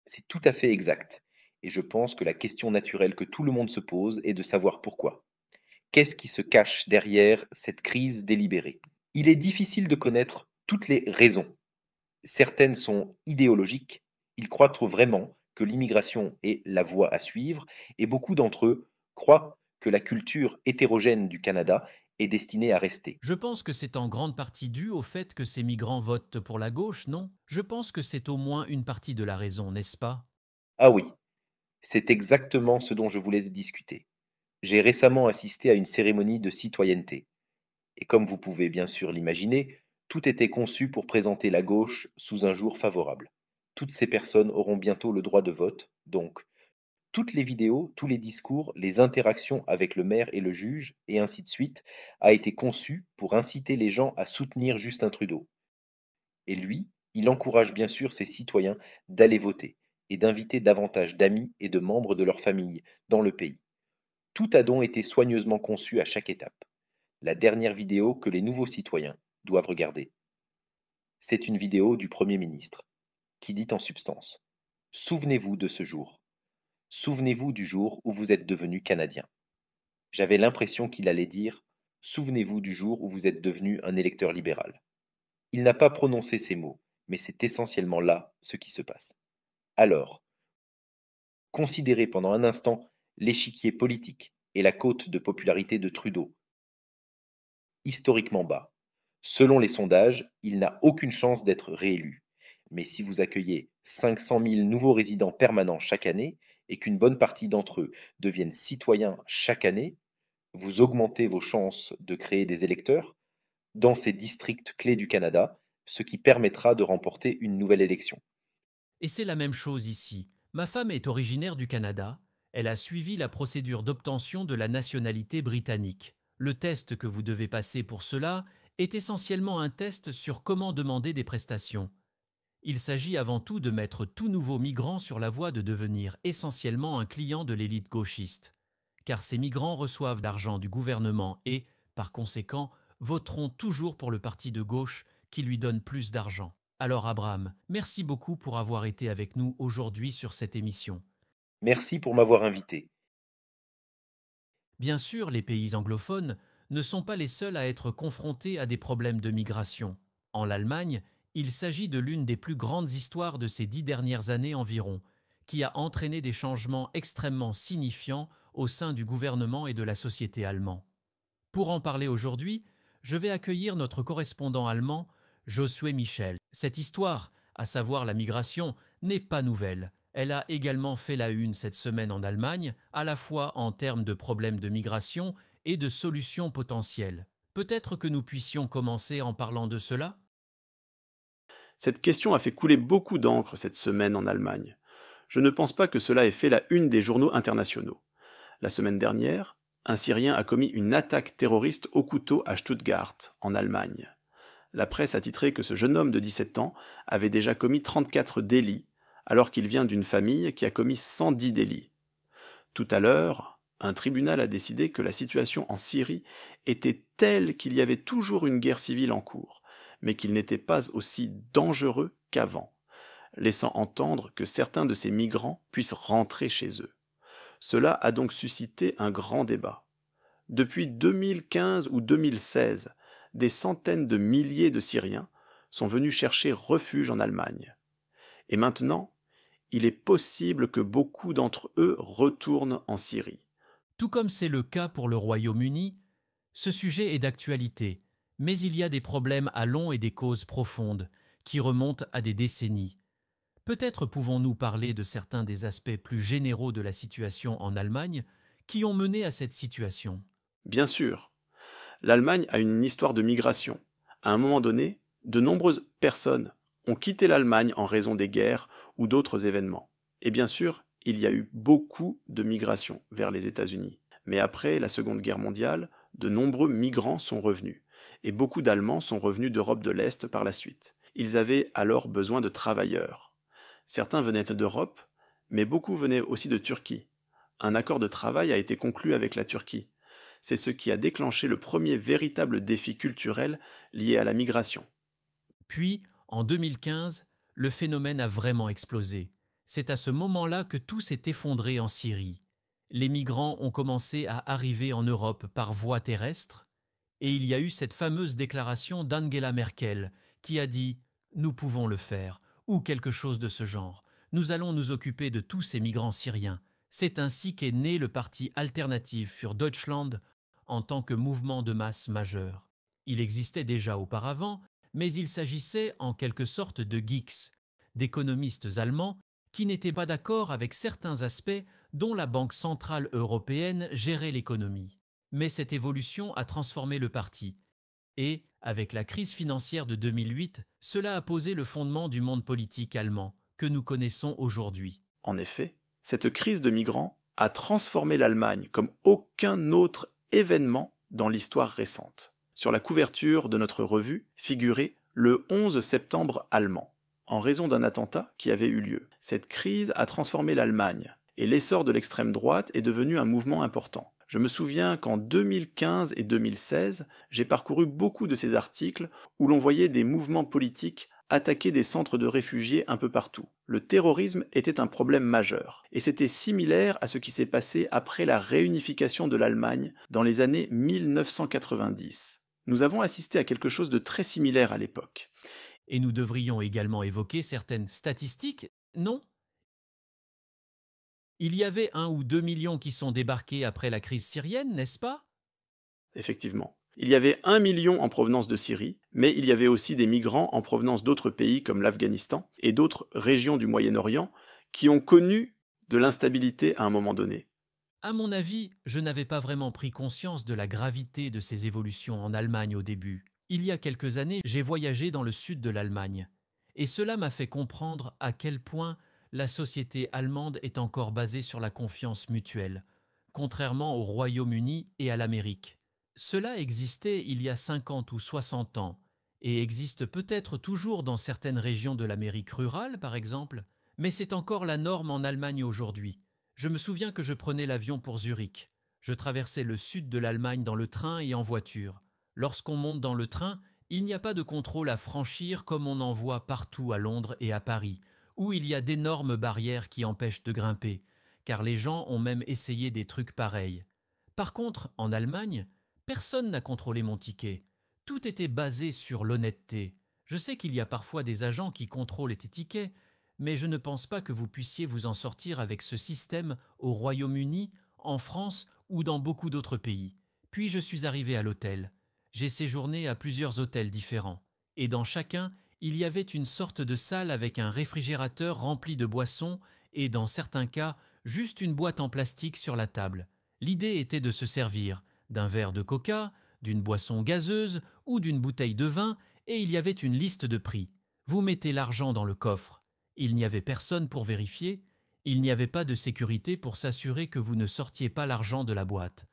C'est tout à fait exact. Et je pense que la question naturelle que tout le monde se pose est de savoir pourquoi. Qu'est-ce qui se cache derrière cette crise délibérée? Il est difficile de connaître toutes les raisons. Certaines sont idéologiques. Ils croient trop vraiment que l'immigration est la voie à suivre et beaucoup d'entre eux croient que la culture hétérogène du Canada est destinée à rester.
Je pense que c'est en grande partie dû au fait que ces migrants votent pour la gauche, non? Je pense que c'est au moins une partie de la raison, n'est-ce pas?
Ah oui, c'est exactement ce dont je voulais discuter. J'ai récemment assisté à une cérémonie de citoyenneté. Et comme vous pouvez bien sûr l'imaginer, tout était conçu pour présenter la gauche sous un jour favorable. Toutes ces personnes auront bientôt le droit de vote, donc toutes les vidéos, tous les discours, les interactions avec le maire et le juge, et ainsi de suite, a été conçu pour inciter les gens à soutenir Justin Trudeau. Et lui, il encourage bien sûr ses citoyens d'aller voter et d'inviter davantage d'amis et de membres de leur famille dans le pays. Tout a donc été soigneusement conçu à chaque étape. La dernière vidéo que les nouveaux citoyens doivent regarder. C'est une vidéo du Premier ministre, qui dit en substance: Souvenez-vous de ce jour. Souvenez-vous du jour où vous êtes devenu Canadien. J'avais l'impression qu'il allait dire: Souvenez-vous du jour où vous êtes devenu un électeur libéral. Il n'a pas prononcé ces mots, mais c'est essentiellement là ce qui se passe. Alors, considérez pendant un instant l'échiquier politique et la cote de popularité de Trudeau, historiquement bas. Selon les sondages, il n'a aucune chance d'être réélu. Mais si vous accueillez 500 000 nouveaux résidents permanents chaque année et qu'une bonne partie d'entre eux deviennent citoyens chaque année, vous augmentez vos chances de créer des électeurs dans ces districts clés du Canada, ce qui permettra de remporter une nouvelle élection.
Et c'est la même chose ici. Ma femme est originaire du Canada. Elle a suivi la procédure d'obtention de la nationalité britannique. Le test que vous devez passer pour cela est essentiellement un test sur comment demander des prestations. Il s'agit avant tout de mettre tout nouveau migrant sur la voie de devenir essentiellement un client de l'élite gauchiste. Car ces migrants reçoivent l'argent du gouvernement et, par conséquent, voteront toujours pour le parti de gauche qui lui donne plus d'argent. Alors Abraham, merci beaucoup pour avoir été avec nous aujourd'hui sur cette émission.
Merci pour m'avoir invité.
Bien sûr, les pays anglophones ne sont pas les seuls à être confrontés à des problèmes de migration. En Allemagne, il s'agit de l'une des plus grandes histoires de ces 10 dernières années environ, qui a entraîné des changements extrêmement signifiants au sein du gouvernement et de la société allemand. Pour en parler aujourd'hui, je vais accueillir notre correspondant allemand, Josué Michel. Cette histoire, à savoir la migration, n'est pas nouvelle. Elle a également fait la une cette semaine en Allemagne, à la fois en termes de problèmes de migration et de solutions potentielles. Peut-être que nous puissions commencer en parlant de cela ?
Cette question a fait couler beaucoup d'encre cette semaine en Allemagne. Je ne pense pas que cela ait fait la une des journaux internationaux. La semaine dernière, un Syrien a commis une attaque terroriste au couteau à Stuttgart, en Allemagne. La presse a titré que ce jeune homme de 17 ans avait déjà commis 34 délits, alors qu'il vient d'une famille qui a commis 110 délits. Tout à l'heure, un tribunal a décidé que la situation en Syrie était telle qu'il y avait toujours une guerre civile en cours, mais qu'il n'était pas aussi dangereux qu'avant, laissant entendre que certains de ces migrants puissent rentrer chez eux. Cela a donc suscité un grand débat. Depuis 2015 ou 2016, des centaines de milliers de Syriens sont venus chercher refuge en Allemagne. Et maintenant, il est possible que beaucoup d'entre eux retournent en Syrie.
Tout comme c'est le cas pour le Royaume-Uni, ce sujet est d'actualité, mais il y a des problèmes à long et des causes profondes, qui remontent à des décennies. Peut-être pouvons-nous parler de certains des aspects plus généraux de la situation en Allemagne qui ont mené à cette situation.
Bien sûr, l'Allemagne a une histoire de migration. À un moment donné, de nombreuses personnes ont quitté l'Allemagne en raison des guerres ou d'autres événements. Et bien sûr, il y a eu beaucoup de migration vers les États-Unis. Mais après la Seconde Guerre mondiale, de nombreux migrants sont revenus. Et beaucoup d'Allemands sont revenus d'Europe de l'Est par la suite. Ils avaient alors besoin de travailleurs. Certains venaient d'Europe, mais beaucoup venaient aussi de Turquie. Un accord de travail a été conclu avec la Turquie. C'est ce qui a déclenché le premier véritable défi culturel lié à la migration.
Puis, en 2015, le phénomène a vraiment explosé. C'est à ce moment-là que tout s'est effondré en Syrie. Les migrants ont commencé à arriver en Europe par voie terrestre, et il y a eu cette fameuse déclaration d'Angela Merkel qui a dit « Nous pouvons le faire » ou quelque chose de ce genre. Nous allons nous occuper de tous ces migrants syriens. C'est ainsi qu'est né le parti Alternative für Deutschland en tant que mouvement de masse majeur. Il existait déjà auparavant, mais il s'agissait en quelque sorte de geeks, d'économistes allemands qui n'étaient pas d'accord avec certains aspects dont la Banque centrale européenne gérait l'économie. Mais cette évolution a transformé le parti. Et, avec la crise financière de 2008, cela a posé le fondement du monde politique allemand que nous connaissons aujourd'hui.
En effet, cette crise de migrants a transformé l'Allemagne comme aucun autre événement dans l'histoire récente. Sur la couverture de notre revue figurait le 11 septembre allemand, en raison d'un attentat qui avait eu lieu. Cette crise a transformé l'Allemagne, et l'essor de l'extrême droite est devenu un mouvement important. Je me souviens qu'en 2015 et 2016, j'ai parcouru beaucoup de ces articles où l'on voyait des mouvements politiques attaquer des centres de réfugiés un peu partout. Le terrorisme était un problème majeur, et c'était similaire à ce qui s'est passé après la réunification de l'Allemagne dans les années 1990. Nous avons assisté à quelque chose de très similaire à l'époque.
Et nous devrions également évoquer certaines statistiques, non ? Il y avait 1 ou 2 millions qui sont débarqués après la crise syrienne, n'est-ce pas ?
Effectivement. Il y avait 1 million en provenance de Syrie, mais il y avait aussi des migrants en provenance d'autres pays comme l'Afghanistan et d'autres régions du Moyen-Orient qui ont connu de l'instabilité à un moment donné.
À mon avis, je n'avais pas vraiment pris conscience de la gravité de ces évolutions en Allemagne au début. Il y a quelques années, j'ai voyagé dans le sud de l'Allemagne, et cela m'a fait comprendre à quel point la société allemande est encore basée sur la confiance mutuelle, contrairement au Royaume-Uni et à l'Amérique. Cela existait il y a 50 ou 60 ans, et existe peut-être toujours dans certaines régions de l'Amérique rurale, par exemple, mais c'est encore la norme en Allemagne aujourd'hui. Je me souviens que je prenais l'avion pour Zurich. Je traversais le sud de l'Allemagne dans le train et en voiture. Lorsqu'on monte dans le train, il n'y a pas de contrôle à franchir comme on en voit partout à Londres et à Paris, où il y a d'énormes barrières qui empêchent de grimper, car les gens ont même essayé des trucs pareils. Par contre, en Allemagne, personne n'a contrôlé mon ticket. Tout était basé sur l'honnêteté. Je sais qu'il y a parfois des agents qui contrôlent tes tickets, mais je ne pense pas que vous puissiez vous en sortir avec ce système au Royaume-Uni, en France ou dans beaucoup d'autres pays. Puis je suis arrivé à l'hôtel. J'ai séjourné à plusieurs hôtels différents. Et dans chacun, il y avait une sorte de salle avec un réfrigérateur rempli de boissons et, dans certains cas, juste une boîte en plastique sur la table. L'idée était de se servir d'un verre de coca, d'une boisson gazeuse ou d'une bouteille de vin, et il y avait une liste de prix. Vous mettez l'argent dans le coffre. Il n'y avait personne pour vérifier, il n'y avait pas de sécurité pour s'assurer que vous ne sortiez pas l'argent de la boîte.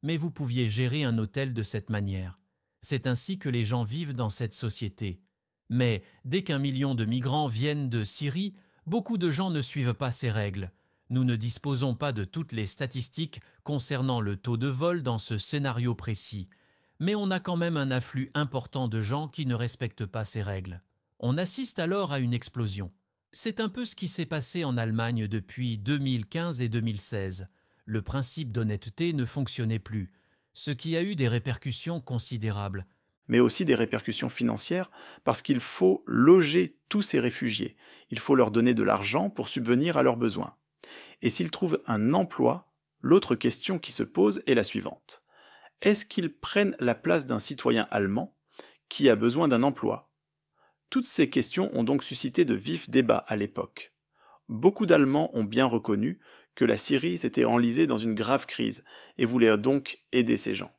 Mais vous pouviez gérer un hôtel de cette manière. C'est ainsi que les gens vivent dans cette société. Mais dès qu'1 million de migrants viennent de Syrie, beaucoup de gens ne suivent pas ces règles. Nous ne disposons pas de toutes les statistiques concernant le taux de vol dans ce scénario précis, mais on a quand même un afflux important de gens qui ne respectent pas ces règles. On assiste alors à une explosion. C'est un peu ce qui s'est passé en Allemagne depuis 2015 et 2016. Le principe d'honnêteté ne fonctionnait plus, ce qui a eu des répercussions considérables.
Mais aussi des répercussions financières, parce qu'il faut loger tous ces réfugiés. Il faut leur donner de l'argent pour subvenir à leurs besoins. Et s'ils trouvent un emploi, l'autre question qui se pose est la suivante. Est-ce qu'ils prennent la place d'un citoyen allemand qui a besoin d'un emploi ? Toutes ces questions ont donc suscité de vifs débats à l'époque. Beaucoup d'Allemands ont bien reconnu que la Syrie s'était enlisée dans une grave crise et voulaient donc aider ces gens.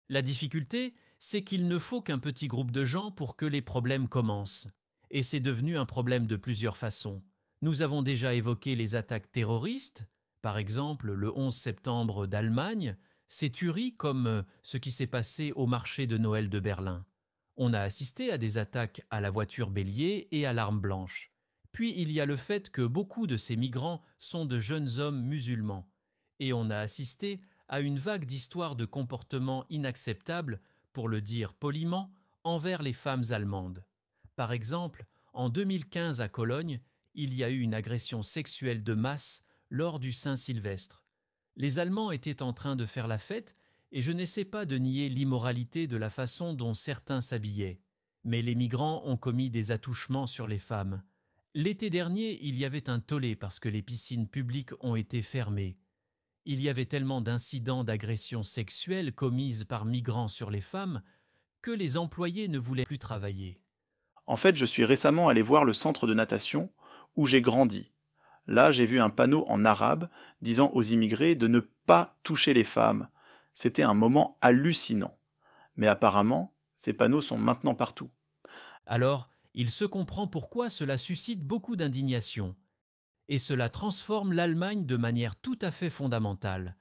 La difficulté, c'est qu'il ne faut qu'un petit groupe de gens pour que les problèmes commencent. Et c'est devenu un problème de plusieurs façons. Nous avons déjà évoqué les attaques terroristes, par exemple le 11 septembre d'Allemagne, ces tueries comme ce qui s'est passé au marché de Noël de Berlin. On a assisté à des attaques à la voiture bélier et à l'arme blanche. Puis il y a le fait que beaucoup de ces migrants sont de jeunes hommes musulmans. Et on a assisté à une vague d'histoires de comportements inacceptables, pour le dire poliment, envers les femmes allemandes. Par exemple, en 2015 à Cologne, il y a eu une agression sexuelle de masse lors du Saint-Sylvestre. Les Allemands étaient en train de faire la fête et je n'essaie pas de nier l'immoralité de la façon dont certains s'habillaient. Mais les migrants ont commis des attouchements sur les femmes. L'été dernier, il y avait un tollé parce que les piscines publiques ont été fermées. Il y avait tellement d'incidents d'agressions sexuelles commises par migrants sur les femmes que les employés ne voulaient plus travailler.
En fait, je suis récemment allé voir le centre de natation où j'ai grandi. Là, j'ai vu un panneau en arabe disant aux immigrés de ne pas toucher les femmes. C'était un moment hallucinant. Mais apparemment, ces panneaux sont maintenant partout.
Alors, il se comprend pourquoi cela suscite beaucoup d'indignation. Et cela transforme l'Allemagne de manière tout à fait fondamentale.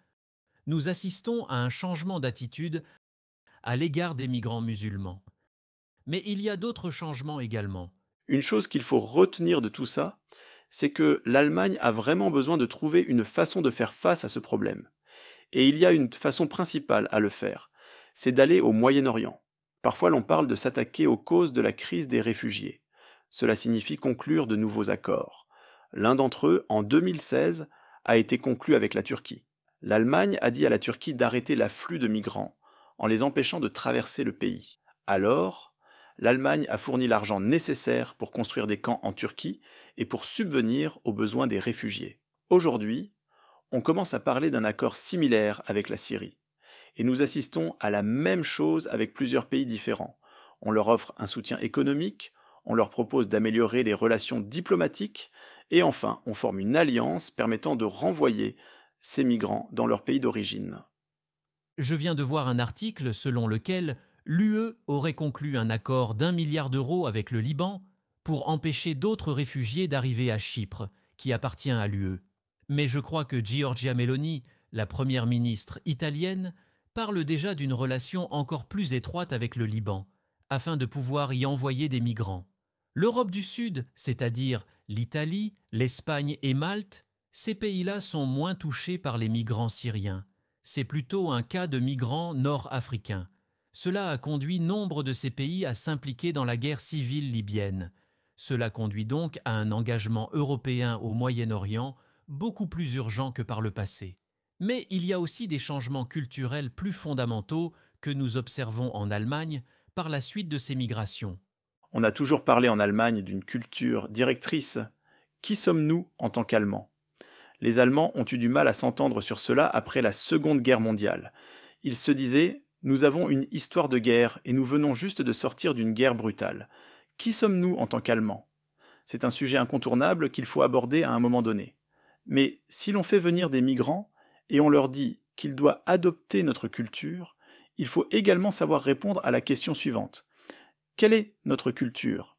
Nous assistons à un changement d'attitude à l'égard des migrants musulmans. Mais il y a d'autres changements également.
Une chose qu'il faut retenir de tout ça, c'est que l'Allemagne a vraiment besoin de trouver une façon de faire face à ce problème. Et il y a une façon principale à le faire, c'est d'aller au Moyen-Orient. Parfois l'on parle de s'attaquer aux causes de la crise des réfugiés. Cela signifie conclure de nouveaux accords. L'un d'entre eux, en 2016, a été conclu avec la Turquie. L'Allemagne a dit à la Turquie d'arrêter l'afflux de migrants, en les empêchant de traverser le pays. Alors, l'Allemagne a fourni l'argent nécessaire pour construire des camps en Turquie et pour subvenir aux besoins des réfugiés. Aujourd'hui, on commence à parler d'un accord similaire avec la Syrie. Et nous assistons à la même chose avec plusieurs pays différents. On leur offre un soutien économique, on leur propose d'améliorer les relations diplomatiques, et enfin, on forme une alliance permettant de renvoyer ces migrants dans leur pays d'origine.
Je viens de voir un article selon lequel l'UE aurait conclu un accord d'1 milliard d'euros avec le Liban pour empêcher d'autres réfugiés d'arriver à Chypre, qui appartient à l'UE. Mais je crois que Giorgia Meloni, la première ministre italienne, parle déjà d'une relation encore plus étroite avec le Liban, afin de pouvoir y envoyer des migrants. L'Europe du Sud, c'est-à-dire l'Italie, l'Espagne et Malte, ces pays-là sont moins touchés par les migrants syriens. C'est plutôt un cas de migrants nord-africains. Cela a conduit nombre de ces pays à s'impliquer dans la guerre civile libyenne. Cela conduit donc à un engagement européen au Moyen-Orient beaucoup plus urgent que par le passé. Mais il y a aussi des changements culturels plus fondamentaux que nous observons en Allemagne par la suite de ces migrations.
On a toujours parlé en Allemagne d'une culture directrice. Qui sommes-nous en tant qu'Allemands ? Les Allemands ont eu du mal à s'entendre sur cela après la Seconde Guerre mondiale. Ils se disaient « Nous avons une histoire de guerre et nous venons juste de sortir d'une guerre brutale. Qui sommes-nous en tant qu'Allemands ?» C'est un sujet incontournable qu'il faut aborder à un moment donné. Mais si l'on fait venir des migrants et on leur dit qu'ils doivent adopter notre culture, il faut également savoir répondre à la question suivante. Quelle est notre culture ?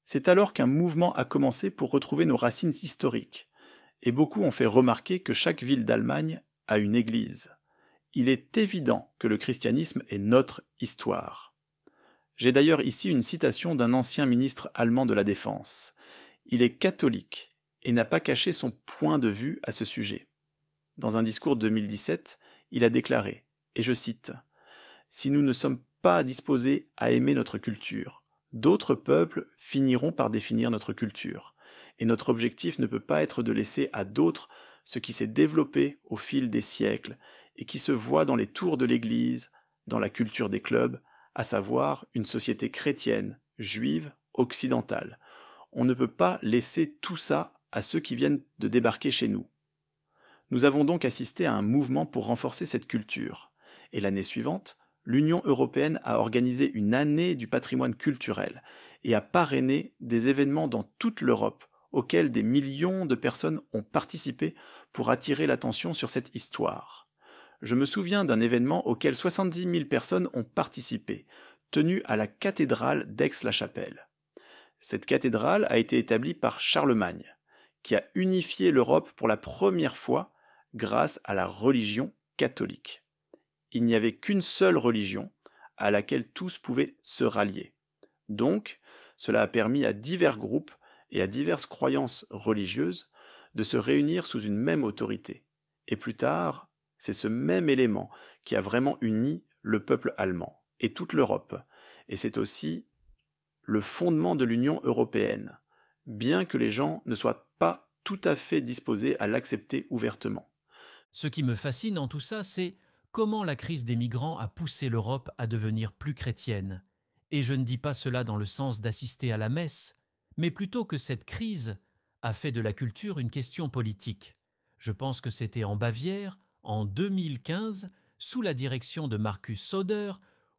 C'est alors qu'un mouvement a commencé pour retrouver nos racines historiques, et beaucoup ont fait remarquer que chaque ville d'Allemagne a une église. Il est évident que le christianisme est notre histoire. J'ai d'ailleurs ici une citation d'un ancien ministre allemand de la Défense. Il est catholique et n'a pas caché son point de vue à ce sujet. Dans un discours de 2017, il a déclaré, et je cite, « Si nous ne sommes pas disposés à aimer notre culture, d'autres peuples finiront par définir notre culture, et notre objectif ne peut pas être de laisser à d'autres ce qui s'est développé au fil des siècles et qui se voit dans les tours de l'Église, dans la culture des clubs, à savoir une société chrétienne, juive, occidentale. On ne peut pas laisser tout ça à ceux qui viennent de débarquer chez nous. » Nous avons donc assisté à un mouvement pour renforcer cette culture. Et l'année suivante, l'Union européenne a organisé une année du patrimoine culturel et a parrainé des événements dans toute l'Europe auxquels des millions de personnes ont participé pour attirer l'attention sur cette histoire. Je me souviens d'un événement auquel 70 000 personnes ont participé, tenu à la cathédrale d'Aix-la-Chapelle. Cette cathédrale a été établie par Charlemagne, qui a unifié l'Europe pour la première fois grâce à la religion catholique. Il n'y avait qu'une seule religion à laquelle tous pouvaient se rallier. Donc, cela a permis à divers groupes et à diverses croyances religieuses de se réunir sous une même autorité. Et plus tard, c'est ce même élément qui a vraiment uni le peuple allemand et toute l'Europe. Et c'est aussi le fondement de l'Union européenne, bien que les gens ne soient pas tout à fait disposés à l'accepter ouvertement.
Ce qui me fascine en tout ça, c'est comment la crise des migrants a poussé l'Europe à devenir plus chrétienne. Et je ne dis pas cela dans le sens d'assister à la messe, mais plutôt que cette crise a fait de la culture une question politique. Je pense que c'était en Bavière, en 2015, sous la direction de Markus Söder,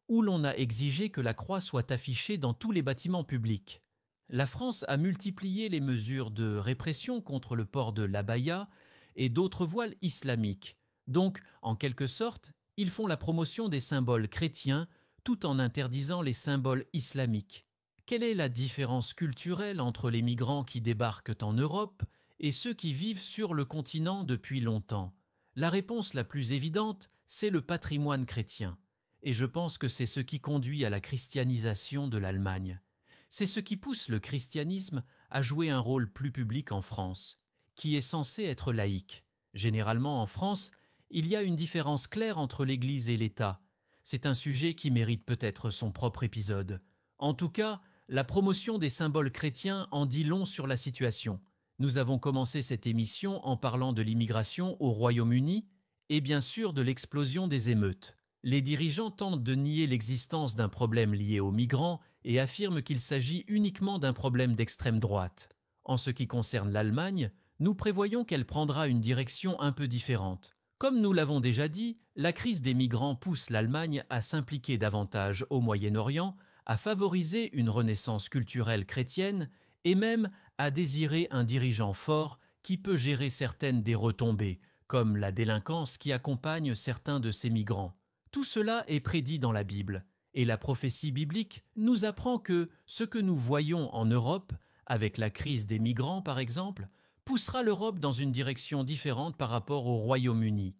où l'on a exigé que la croix soit affichée dans tous les bâtiments publics. La France a multiplié les mesures de répression contre le port de l'abaya et d'autres voiles islamiques. Donc, en quelque sorte, ils font la promotion des symboles chrétiens tout en interdisant les symboles islamiques. Quelle est la différence culturelle entre les migrants qui débarquent en Europe et ceux qui vivent sur le continent depuis longtemps? La réponse la plus évidente, c'est le patrimoine chrétien. Et je pense que c'est ce qui conduit à la christianisation de l'Allemagne. C'est ce qui pousse le christianisme à jouer un rôle plus public en France, qui est censé être laïque. Généralement en France, il y a une différence claire entre l'Église et l'État. C'est un sujet qui mérite peut-être son propre épisode. En tout cas, la promotion des symboles chrétiens en dit long sur la situation. Nous avons commencé cette émission en parlant de l'immigration au Royaume-Uni et bien sûr de l'explosion des émeutes. Les dirigeants tentent de nier l'existence d'un problème lié aux migrants et affirment qu'il s'agit uniquement d'un problème d'extrême droite. En ce qui concerne l'Allemagne, nous prévoyons qu'elle prendra une direction un peu différente. Comme nous l'avons déjà dit, la crise des migrants pousse l'Allemagne à s'impliquer davantage au Moyen-Orient, à favoriser une renaissance culturelle chrétienne et même à désirer un dirigeant fort qui peut gérer certaines des retombées, comme la délinquance qui accompagne certains de ces migrants. Tout cela est prédit dans la Bible, et la prophétie biblique nous apprend que ce que nous voyons en Europe, avec la crise des migrants par exemple, poussera l'Europe dans une direction différente par rapport au Royaume-Uni.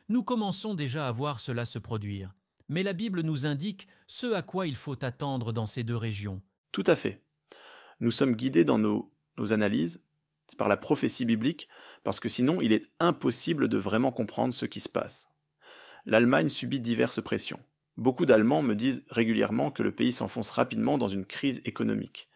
Nous commençons déjà à voir cela se produire, mais la Bible nous indique ce à quoi il faut attendre dans ces deux régions.
Tout à fait. Nous sommes guidés dans nos analyses par la prophétie biblique, parce que sinon il est impossible de vraiment comprendre ce qui se passe. L'Allemagne subit diverses pressions. Beaucoup d'Allemands me disent régulièrement que le pays s'enfonce rapidement dans une crise économique.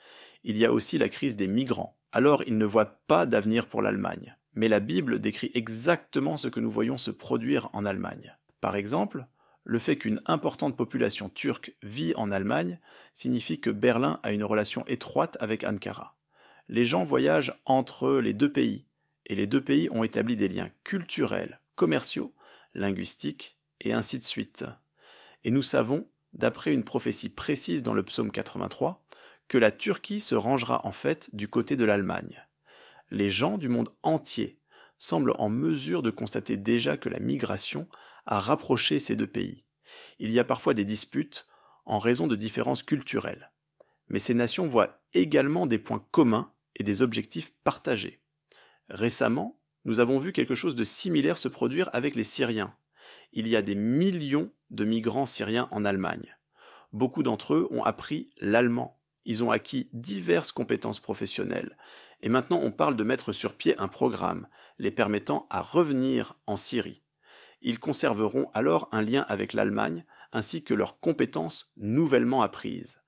Il y a aussi la crise des migrants. Alors ils ne voient pas d'avenir pour l'Allemagne. Mais la Bible décrit exactement ce que nous voyons se produire en Allemagne. Par exemple, le fait qu'une importante population turque vit en Allemagne signifie que Berlin a une relation étroite avec Ankara. Les gens voyagent entre les deux pays, et les deux pays ont établi des liens culturels, commerciaux, linguistiques, et ainsi de suite. Et nous savons, d'après une prophétie précise dans le psaume 83, que la Turquie se rangera en fait du côté de l'Allemagne. Les gens du monde entier semblent en mesure de constater déjà que la migration a rapproché ces deux pays. Il y a parfois des disputes en raison de différences culturelles. mais ces nations voient également des points communs et des objectifs partagés. Récemment, nous avons vu quelque chose de similaire se produire avec les Syriens. Il y a des millions de migrants syriens en Allemagne. Beaucoup d'entre eux ont appris l'allemand. Ils ont acquis diverses compétences professionnelles. Et maintenant, on parle de mettre sur pied un programme les permettant à revenir en Syrie. Ils conserveront alors un lien avec l'Allemagne ainsi que leurs compétences nouvellement apprises.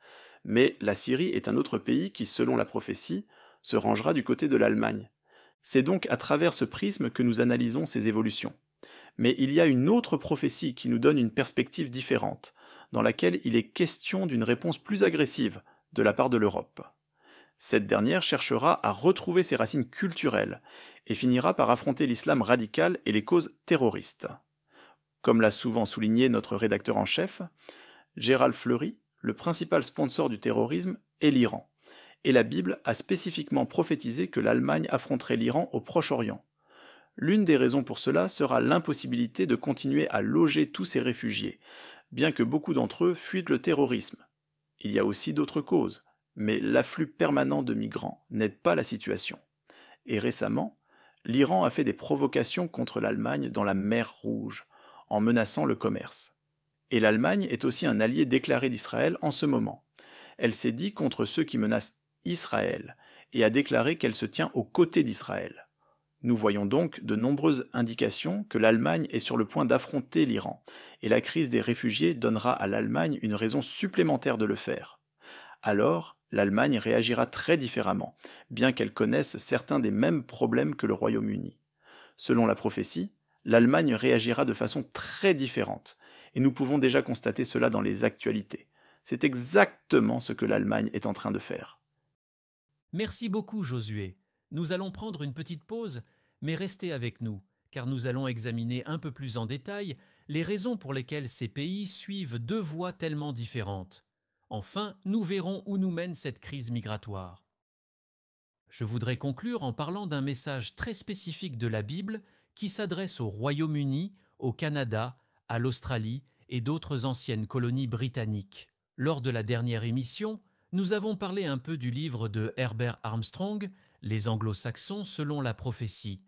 Mais la Syrie est un autre pays qui, selon la prophétie, se rangera du côté de l'Allemagne. C'est donc à travers ce prisme que nous analysons ces évolutions. Mais il y a une autre prophétie qui nous donne une perspective différente, dans laquelle il est question d'une réponse plus agressive de la part de l'Europe. Cette dernière cherchera à retrouver ses racines culturelles et finira par affronter l'islam radical et les causes terroristes. Comme l'a souvent souligné notre rédacteur en chef, Gérald Fleury, le principal sponsor du terrorisme est l'Iran, et la Bible a spécifiquement prophétisé que l'Allemagne affronterait l'Iran au Proche-Orient. L'une des raisons pour cela sera l'impossibilité de continuer à loger tous ces réfugiés, bien que beaucoup d'entre eux fuient le terrorisme. Il y a aussi d'autres causes, mais l'afflux permanent de migrants n'aide pas la situation. Et récemment, l'Iran a fait des provocations contre l'Allemagne dans la mer Rouge, en menaçant le commerce. Et l'Allemagne est aussi un allié déclaré d'Israël en ce moment. Elle s'est dit contre ceux qui menacent Israël et a déclaré qu'elle se tient aux côtés d'Israël. Nous voyons donc de nombreuses indications que l'Allemagne est sur le point d'affronter l'Iran, et la crise des réfugiés donnera à l'Allemagne une raison supplémentaire de le faire. Alors, l'Allemagne réagira très différemment, bien qu'elle connaisse certains des mêmes problèmes que le Royaume-Uni. Selon la prophétie, l'Allemagne réagira de façon très différente, et nous pouvons déjà constater cela dans les actualités. C'est exactement ce que l'Allemagne est en train de faire.
Merci beaucoup, Josué. Nous allons prendre une petite pause, mais restez avec nous, car nous allons examiner un peu plus en détail les raisons pour lesquelles ces pays suivent deux voies tellement différentes. Enfin, nous verrons où nous mène cette crise migratoire. Je voudrais conclure en parlant d'un message très spécifique de la Bible qui s'adresse au Royaume-Uni, au Canada, à l'Australie et d'autres anciennes colonies britanniques. Lors de la dernière émission, nous avons parlé un peu du livre de Herbert Armstrong, Les Anglo-Saxons selon la prophétie.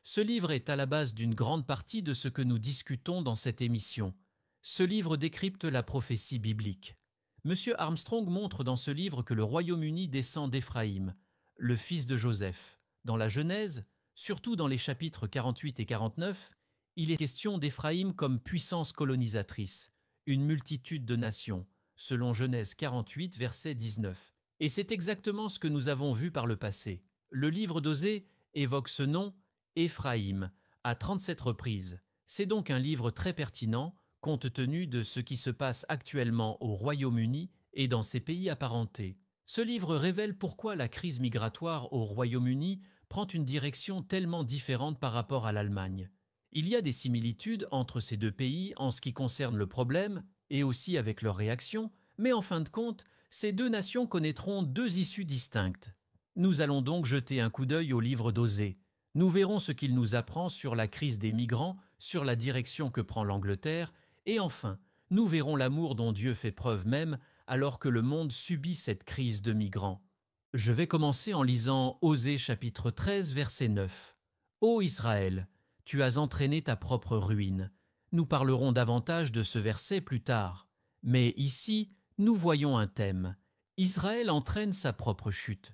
Ce livre est à la base d'une grande partie de ce que nous discutons dans cette émission. Ce livre décrypte la prophétie biblique. Monsieur Armstrong montre dans ce livre que le Royaume-Uni descend d'Éphraïm, le fils de Joseph. Dans la Genèse, surtout dans les chapitres 48 et 49, il est question d'Éphraïm comme puissance colonisatrice, une multitude de nations, selon Genèse 48, verset 19. Et c'est exactement ce que nous avons vu par le passé. Le livre d'Osée évoque ce nom, Éphraïm, à 37 reprises. C'est donc un livre très pertinent, compte tenu de ce qui se passe actuellement au Royaume-Uni et dans ses pays apparentés. Ce livre révèle pourquoi la crise migratoire au Royaume-Uni prend une direction tellement différente par rapport à l'Allemagne. Il y a des similitudes entre ces deux pays en ce qui concerne le problème et aussi avec leurs réactions, mais en fin de compte, ces deux nations connaîtront deux issues distinctes. Nous allons donc jeter un coup d'œil au livre d'Osée. Nous verrons ce qu'il nous apprend sur la crise des migrants, sur la direction que prend l'Angleterre, et enfin, nous verrons l'amour dont Dieu fait preuve même alors que le monde subit cette crise de migrants. Je vais commencer en lisant Osée chapitre 13, verset 9. « Ô Israël, tu as entraîné ta propre ruine. » Nous parlerons davantage de ce verset plus tard. Mais ici, nous voyons un thème. Israël entraîne sa propre chute.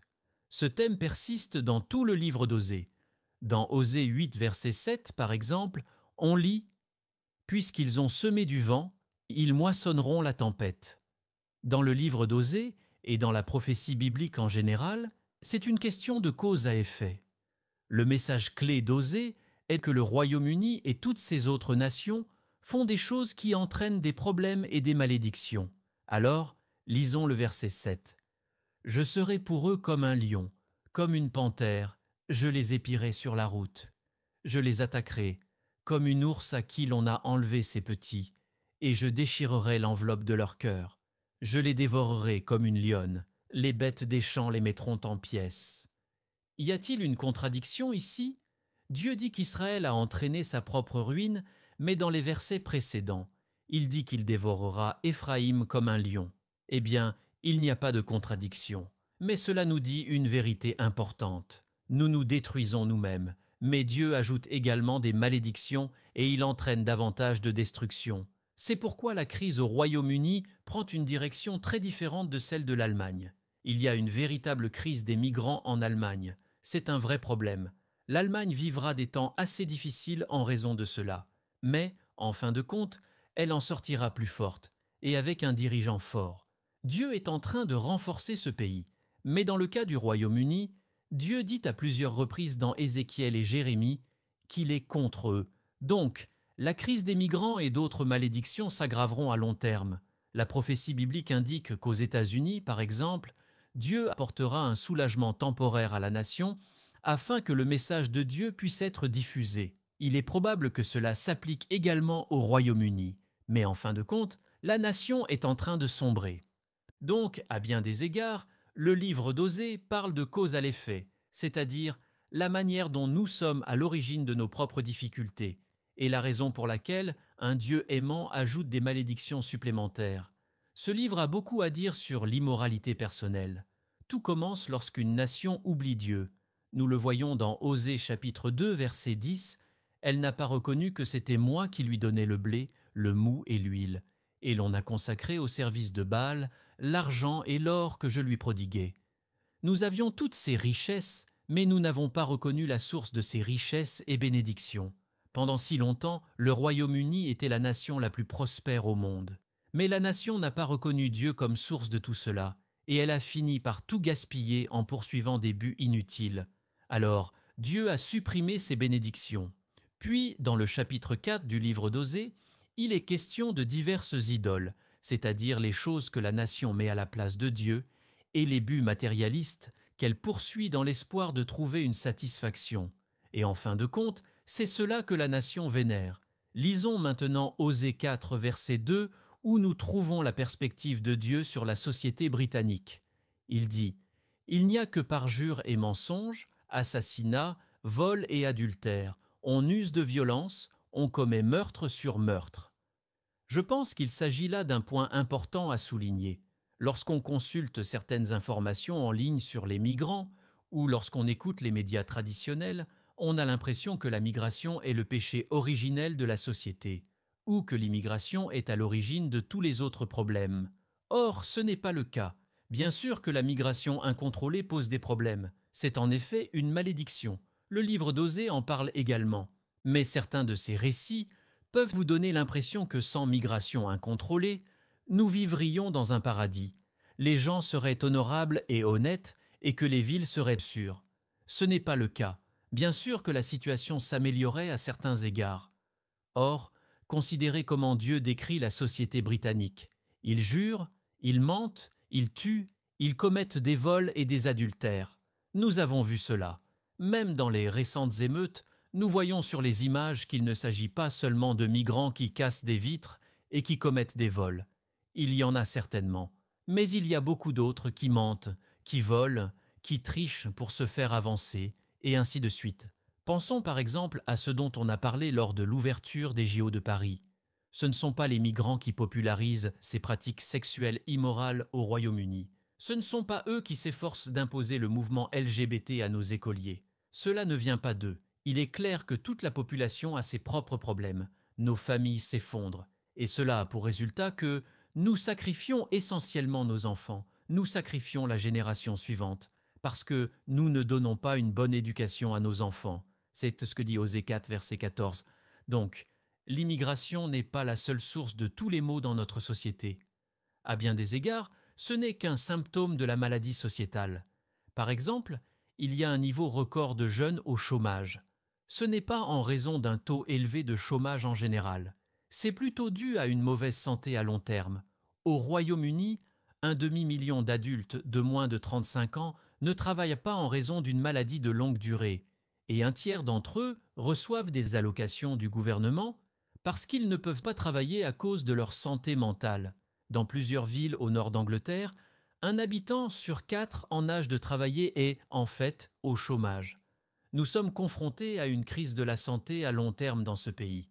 Ce thème persiste dans tout le livre d'Osée. Dans Osée 8, verset 7, par exemple, on lit « Puisqu'ils ont semé du vent, ils moissonneront la tempête ». Dans le livre d'Osée, et dans la prophétie biblique en général, c'est une question de cause à effet. Le message clé d'Osée est que le Royaume-Uni et toutes ces autres nations font des choses qui entraînent des problèmes et des malédictions. Alors, lisons le verset 7. « Je serai pour eux comme un lion, comme une panthère, je les épierai sur la route. Je les attaquerai, comme une ours à qui l'on a enlevé ses petits, et je déchirerai l'enveloppe de leur cœur. Je les dévorerai comme une lionne, les bêtes des champs les mettront en pièces. » Y a-t-il une contradiction ici ? Dieu dit qu'Israël a entraîné sa propre ruine, mais dans les versets précédents, il dit qu'il dévorera Éphraïm comme un lion. Eh bien, Il n'y a pas de contradiction. Mais cela nous dit une vérité importante. Nous nous détruisons nous-mêmes, mais Dieu ajoute également des malédictions et il entraîne davantage de destruction. C'est pourquoi la crise au Royaume-Uni prend une direction très différente de celle de l'Allemagne. Il y a une véritable crise des migrants en Allemagne. C'est un vrai problème. L'Allemagne vivra des temps assez difficiles en raison de cela. Mais, en fin de compte, elle en sortira plus forte, et avec un dirigeant fort. Dieu est en train de renforcer ce pays. Mais dans le cas du Royaume-Uni, Dieu dit à plusieurs reprises dans Ézéchiel et Jérémie qu'il est contre eux. Donc, la crise des migrants et d'autres malédictions s'aggraveront à long terme. La prophétie biblique indique qu'aux États-Unis, par exemple, Dieu apportera un soulagement temporaire à la nation afin que le message de Dieu puisse être diffusé. Il est probable que cela s'applique également au Royaume-Uni, mais en fin de compte, la nation est en train de sombrer. Donc, à bien des égards, le livre d'Osée parle de cause à l'effet, c'est-à-dire la manière dont nous sommes à l'origine de nos propres difficultés, et la raison pour laquelle un Dieu aimant ajoute des malédictions supplémentaires. Ce livre a beaucoup à dire sur l'immoralité personnelle. Tout commence lorsqu'une nation oublie Dieu. Nous le voyons dans Osée chapitre 2, verset 10, « Elle n'a pas reconnu que c'était moi qui lui donnais le blé, le mou et l'huile, et l'on a consacré au service de Baal l'argent et l'or que je lui prodiguais. » Nous avions toutes ces richesses, mais nous n'avons pas reconnu la source de ces richesses et bénédictions. Pendant si longtemps, le Royaume-Uni était la nation la plus prospère au monde. Mais la nation n'a pas reconnu Dieu comme source de tout cela, et elle a fini par tout gaspiller en poursuivant des buts inutiles. Alors, Dieu a supprimé ses bénédictions. Puis, dans le chapitre 4 du livre d'Osée, il est question de diverses idoles, c'est-à-dire les choses que la nation met à la place de Dieu, et les buts matérialistes qu'elle poursuit dans l'espoir de trouver une satisfaction. Et en fin de compte, c'est cela que la nation vénère. Lisons maintenant Osée 4, verset 2, où nous trouvons la perspective de Dieu sur la société britannique. Il dit « Il n'y a que parjure et mensonge, assassinat, vol et adultère. On use de violence, on commet meurtre sur meurtre. » Je pense qu'il s'agit là d'un point important à souligner. Lorsqu'on consulte certaines informations en ligne sur les migrants, ou lorsqu'on écoute les médias traditionnels, on a l'impression que la migration est le péché originel de la société, ou que l'immigration est à l'origine de tous les autres problèmes. Or, ce n'est pas le cas. Bien sûr que la migration incontrôlée pose des problèmes. C'est en effet une malédiction. Le livre d'Osée en parle également. Mais certains de ces récits peuvent vous donner l'impression que sans migration incontrôlée, nous vivrions dans un paradis. Les gens seraient honorables et honnêtes et que les villes seraient sûres. Ce n'est pas le cas. Bien sûr que la situation s'améliorait à certains égards. Or, considérez comment Dieu décrit la société britannique. Ils jurent, ils mentent, ils tuent, ils commettent des vols et des adultères. Nous avons vu cela. Même dans les récentes émeutes, nous voyons sur les images qu'il ne s'agit pas seulement de migrants qui cassent des vitres et qui commettent des vols. Il y en a certainement. Mais il y a beaucoup d'autres qui mentent, qui volent, qui trichent pour se faire avancer, et ainsi de suite. Pensons par exemple à ce dont on a parlé lors de l'ouverture des JO de Paris. Ce ne sont pas les migrants qui popularisent ces pratiques sexuelles immorales au Royaume-Uni. Ce ne sont pas eux qui s'efforcent d'imposer le mouvement LGBT à nos écoliers. Cela ne vient pas d'eux. Il est clair que toute la population a ses propres problèmes. Nos familles s'effondrent. Et cela a pour résultat que nous sacrifions essentiellement nos enfants. Nous sacrifions la génération suivante. Parce que nous ne donnons pas une bonne éducation à nos enfants. C'est ce que dit Osée 4, verset 14. Donc, l'immigration n'est pas la seule source de tous les maux dans notre société. À bien des égards, ce n'est qu'un symptôme de la maladie sociétale. Par exemple, il y a un niveau record de jeunes au chômage. Ce n'est pas en raison d'un taux élevé de chômage en général. C'est plutôt dû à une mauvaise santé à long terme. Au Royaume-Uni, 1,5 million d'adultes de moins de 35 ans ne travaillent pas en raison d'une maladie de longue durée, et un tiers d'entre eux reçoivent des allocations du gouvernement parce qu'ils ne peuvent pas travailler à cause de leur santé mentale. Dans plusieurs villes au nord d'Angleterre, un habitant sur 4 en âge de travailler est, en fait, au chômage. Nous sommes confrontés à une crise de la santé à long terme dans ce pays.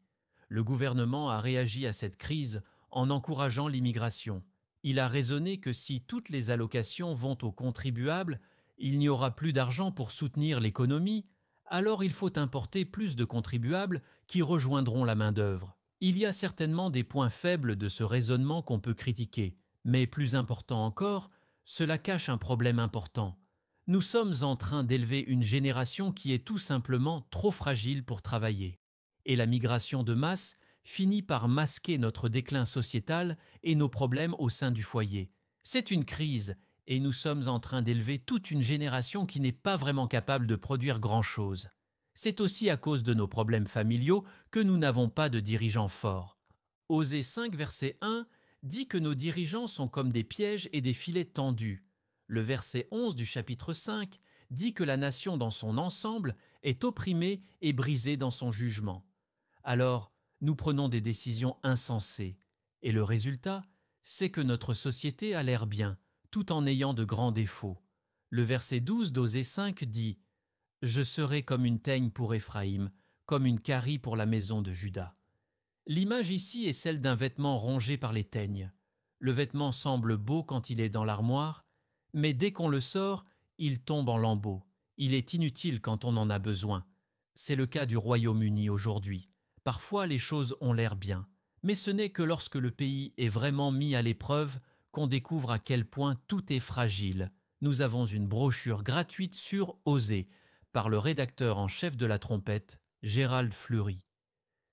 Le gouvernement a réagi à cette crise en encourageant l'immigration. Il a raisonné que si toutes les allocations vont aux contribuables, il n'y aura plus d'argent pour soutenir l'économie, alors il faut importer plus de contribuables qui rejoindront la main-d'œuvre. Il y a certainement des points faibles de ce raisonnement qu'on peut critiquer, mais plus important encore, cela cache un problème important. Nous sommes en train d'élever une génération qui est tout simplement trop fragile pour travailler. Et la migration de masse finit par masquer notre déclin sociétal et nos problèmes au sein du foyer. C'est une crise, et nous sommes en train d'élever toute une génération qui n'est pas vraiment capable de produire grand-chose. C'est aussi à cause de nos problèmes familiaux que nous n'avons pas de dirigeants forts. Osée 5, verset 1, dit que nos dirigeants sont comme des pièges et des filets tendus. Le verset 11 du chapitre 5 dit que la nation dans son ensemble est opprimée et brisée dans son jugement. Alors, nous prenons des décisions insensées. Et le résultat, c'est que notre société a l'air bien, tout en ayant de grands défauts. Le verset 12 d'Osée 5 dit « Je serai comme une teigne pour Éphraïm, comme une carie pour la maison de Juda. » L'image ici est celle d'un vêtement rongé par les teignes. Le vêtement semble beau quand il est dans l'armoire, mais dès qu'on le sort, il tombe en lambeaux. Il est inutile quand on en a besoin. C'est le cas du Royaume-Uni aujourd'hui. Parfois, les choses ont l'air bien, mais ce n'est que lorsque le pays est vraiment mis à l'épreuve qu'on découvre à quel point tout est fragile. Nous avons une brochure gratuite sur Osée par le rédacteur en chef de La Trompette, Gérald Fleury.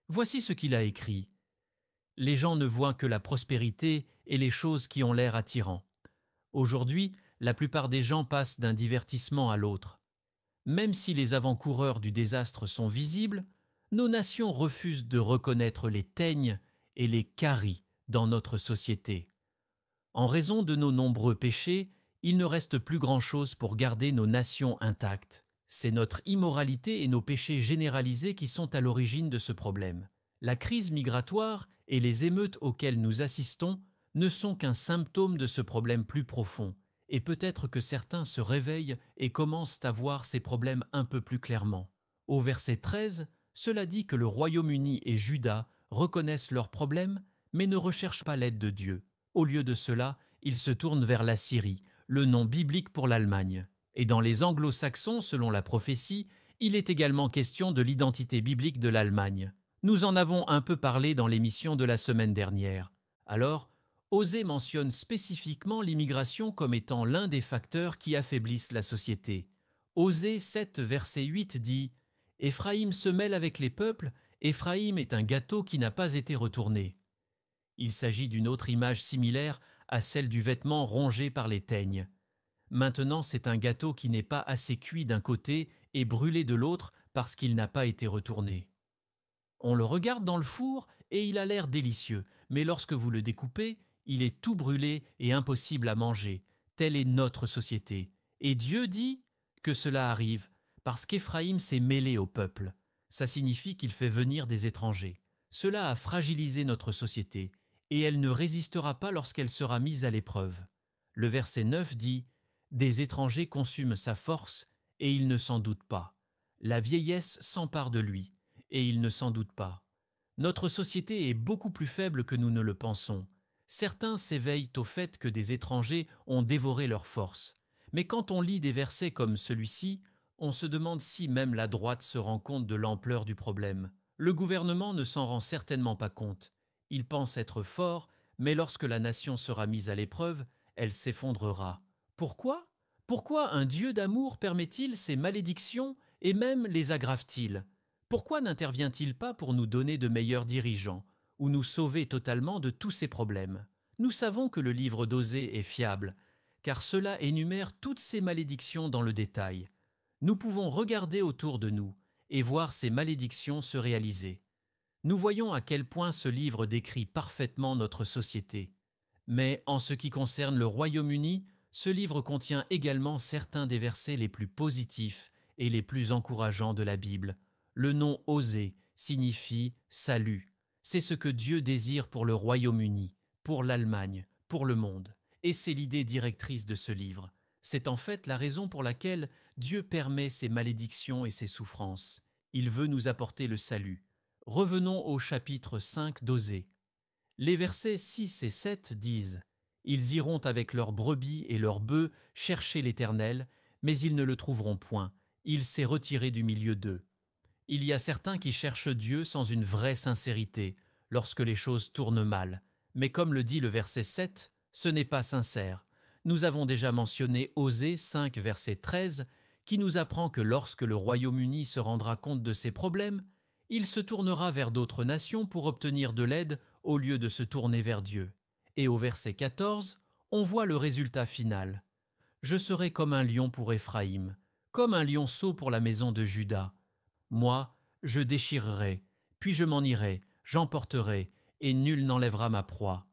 Voici ce qu'il a écrit. « Les gens ne voient que la prospérité et les choses qui ont l'air attirants. Aujourd'hui, la plupart des gens passent d'un divertissement à l'autre. Même si les avant-coureurs du désastre sont visibles, nos nations refusent de reconnaître les teignes et les caries dans notre société. En raison de nos nombreux péchés, il ne reste plus grand-chose pour garder nos nations intactes. C'est notre immoralité et nos péchés généralisés qui sont à l'origine de ce problème. La crise migratoire et les émeutes auxquelles nous assistons ne sont qu'un symptôme de ce problème plus profond, et peut-être que certains se réveillent et commencent à voir ces problèmes un peu plus clairement. Au verset 13, cela dit que le Royaume-Uni et Juda reconnaissent leurs problèmes, mais ne recherchent pas l'aide de Dieu. Au lieu de cela, ils se tournent vers la Syrie, le nom biblique pour l'Allemagne. Et dans les anglo-saxons, selon la prophétie, il est également question de l'identité biblique de l'Allemagne. Nous en avons un peu parlé dans l'émission de la semaine dernière. Alors, Osée mentionne spécifiquement l'immigration comme étant l'un des facteurs qui affaiblissent la société. Osée 7, verset 8 dit « Éphraïm se mêle avec les peuples, Éphraïm est un gâteau qui n'a pas été retourné. » Il s'agit d'une autre image similaire à celle du vêtement rongé par les teignes. Maintenant, c'est un gâteau qui n'est pas assez cuit d'un côté et brûlé de l'autre parce qu'il n'a pas été retourné. On le regarde dans le four et il a l'air délicieux, mais lorsque vous le découpez, il est tout brûlé et impossible à manger. Telle est notre société. Et Dieu dit que cela arrive parce qu'Éphraïm s'est mêlé au peuple. Ça signifie qu'il fait venir des étrangers. Cela a fragilisé notre société et elle ne résistera pas lorsqu'elle sera mise à l'épreuve. Le verset 9 dit « Des étrangers consument sa force et il ne s'en doute pas. La vieillesse s'empare de lui et il ne s'en doute pas. Notre société est beaucoup plus faible que nous ne le pensons. Certains s'éveillent au fait que des étrangers ont dévoré leur force. Mais quand on lit des versets comme celui-ci, on se demande si même la droite se rend compte de l'ampleur du problème. Le gouvernement ne s'en rend certainement pas compte. Il pense être fort, mais lorsque la nation sera mise à l'épreuve, elle s'effondrera. Pourquoi ? Pourquoi un Dieu d'amour permet-il ces malédictions et même les aggrave-t-il ? Pourquoi n'intervient-il pas pour nous donner de meilleurs dirigeants ou nous sauver totalement de tous ces problèmes ? Nous savons que le livre d'Osée est fiable, car cela énumère toutes ces malédictions dans le détail. Nous pouvons regarder autour de nous et voir ces malédictions se réaliser. Nous voyons à quel point ce livre décrit parfaitement notre société. Mais en ce qui concerne le Royaume-Uni, ce livre contient également certains des versets les plus positifs et les plus encourageants de la Bible. Le nom Osée signifie « salut ». C'est ce que Dieu désire pour le Royaume-Uni, pour l'Allemagne, pour le monde. Et c'est l'idée directrice de ce livre. C'est en fait la raison pour laquelle Dieu permet ces malédictions et ces souffrances. Il veut nous apporter le salut. Revenons au chapitre 5 d'Osée. Les versets 6 et 7 disent « Ils iront avec leurs brebis et leurs bœufs chercher l'Éternel, mais ils ne le trouveront point. Il s'est retiré du milieu d'eux. Il y a certains qui cherchent Dieu sans une vraie sincérité, lorsque les choses tournent mal. Mais comme le dit le verset 7, ce n'est pas sincère. Nous avons déjà mentionné Osée 5, verset 13, qui nous apprend que lorsque le Royaume-Uni se rendra compte de ses problèmes, il se tournera vers d'autres nations pour obtenir de l'aide au lieu de se tourner vers Dieu. Et au verset 14, on voit le résultat final. « Je serai comme un lion pour Éphraïm, comme un lionceau pour la maison de Juda. Moi, je déchirerai, puis je m'en irai, j'emporterai, et nul n'enlèvera ma proie. »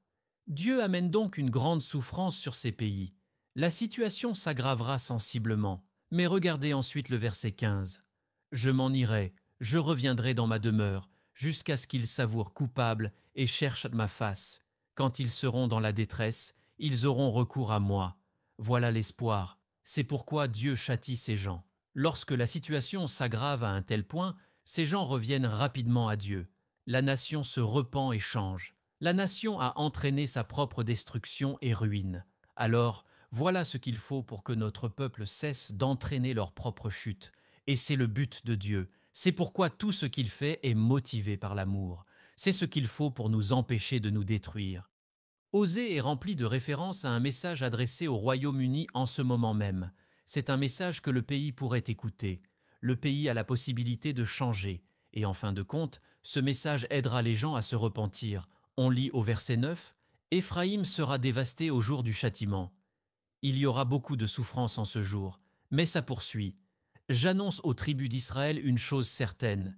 Dieu amène donc une grande souffrance sur ces pays. La situation s'aggravera sensiblement. Mais regardez ensuite le verset 15. « Je m'en irai, je reviendrai dans ma demeure, jusqu'à ce qu'ils savourent coupable et cherchent ma face. Quand ils seront dans la détresse, ils auront recours à moi. Voilà l'espoir. C'est pourquoi Dieu châtie ces gens. » Lorsque la situation s'aggrave à un tel point, ces gens reviennent rapidement à Dieu. La nation se repent et change. La nation a entraîné sa propre destruction et ruine. Alors, voilà ce qu'il faut pour que notre peuple cesse d'entraîner leur propre chute. Et c'est le but de Dieu. C'est pourquoi tout ce qu'il fait est motivé par l'amour. C'est ce qu'il faut pour nous empêcher de nous détruire. Osée est rempli de références à un message adressé au Royaume-Uni en ce moment même. C'est un message que le pays pourrait écouter. Le pays a la possibilité de changer. Et en fin de compte, ce message aidera les gens à se repentir. On lit au verset 9, « Éphraïm sera dévasté au jour du châtiment. » Il y aura beaucoup de souffrance en ce jour, mais ça poursuit. J'annonce aux tribus d'Israël une chose certaine.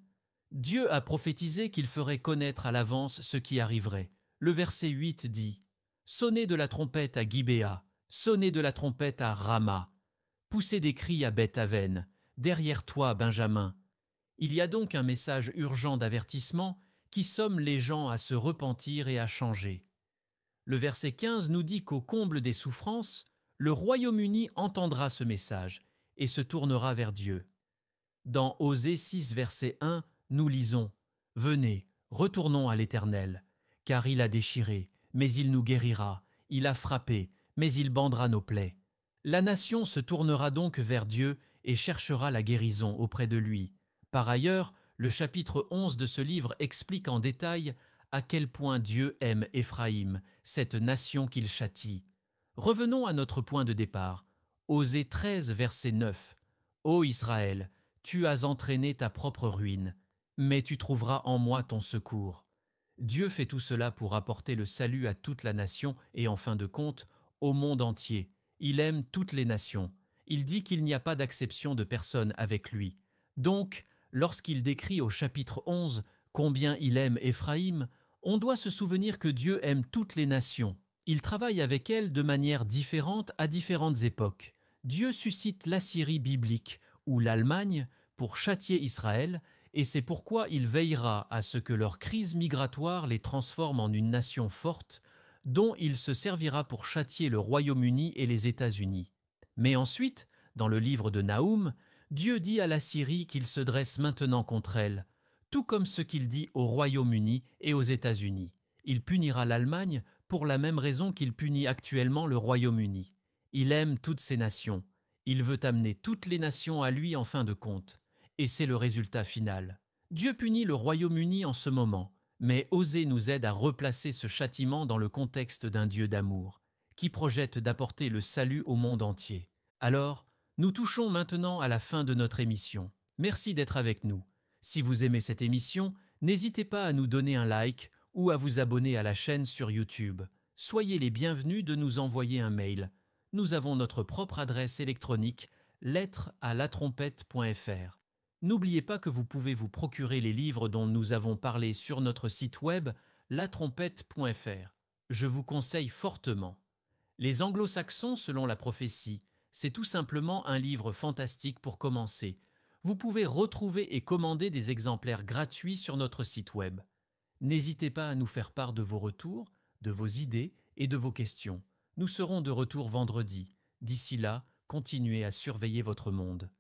Dieu a prophétisé qu'il ferait connaître à l'avance ce qui arriverait. Le verset 8 dit « Sonnez de la trompette à Gibéa, sonnez de la trompette à Rama, poussez des cris à Beth-Aven, derrière toi, Benjamin. » Il y a donc un message urgent d'avertissement qui somme les gens à se repentir et à changer. Le verset 15 nous dit qu'au comble des souffrances, le Royaume-Uni entendra ce message et se tournera vers Dieu. Dans Osée 6, verset 1, nous lisons « Venez, retournons à l'Éternel, car il a déchiré, mais il nous guérira, il a frappé, mais il bandera nos plaies. » La nation se tournera donc vers Dieu et cherchera la guérison auprès de lui. Par ailleurs, le chapitre 11 de ce livre explique en détail à quel point Dieu aime Éphraïm, cette nation qu'il châtie. Revenons à notre point de départ. Osée 13, verset 9. « Ô Israël, tu as entraîné ta propre ruine, mais tu trouveras en moi ton secours. » Dieu fait tout cela pour apporter le salut à toute la nation et en fin de compte, au monde entier. Il aime toutes les nations. Il dit qu'il n'y a pas d'acception de personne avec lui. Donc, lorsqu'il décrit au chapitre 11 combien il aime Éphraïm, on doit se souvenir que Dieu aime toutes les nations. Il travaille avec elles de manière différente à différentes époques. Dieu suscite l'Assyrie biblique ou l'Allemagne pour châtier Israël, et c'est pourquoi il veillera à ce que leur crise migratoire les transforme en une nation forte, dont il se servira pour châtier le Royaume-Uni et les États-Unis. Mais ensuite, dans le livre de Naoum, Dieu dit à l'Assyrie qu'il se dresse maintenant contre elle, tout comme ce qu'il dit au Royaume-Uni et aux États-Unis. Il punira l'Allemagne pour la même raison qu'il punit actuellement le Royaume-Uni. Il aime toutes ces nations. Il veut amener toutes les nations à lui en fin de compte. Et c'est le résultat final. Dieu punit le Royaume-Uni en ce moment, mais Osée nous aide à replacer ce châtiment dans le contexte d'un Dieu d'amour, qui projette d'apporter le salut au monde entier. Alors, nous touchons maintenant à la fin de notre émission. Merci d'être avec nous. Si vous aimez cette émission, n'hésitez pas à nous donner un like ou à vous abonner à la chaîne sur YouTube. Soyez les bienvenus de nous envoyer un mail. Nous avons notre propre adresse électronique lettres@latrompette.fr. N'oubliez pas que vous pouvez vous procurer les livres dont nous avons parlé sur notre site web latrompette.fr. Je vous conseille fortement. Les Anglo-Saxons selon la prophétie, c'est tout simplement un livre fantastique pour commencer. Vous pouvez retrouver et commander des exemplaires gratuits sur notre site web. N'hésitez pas à nous faire part de vos retours, de vos idées et de vos questions. Nous serons de retour vendredi. D'ici là, continuez à surveiller votre monde.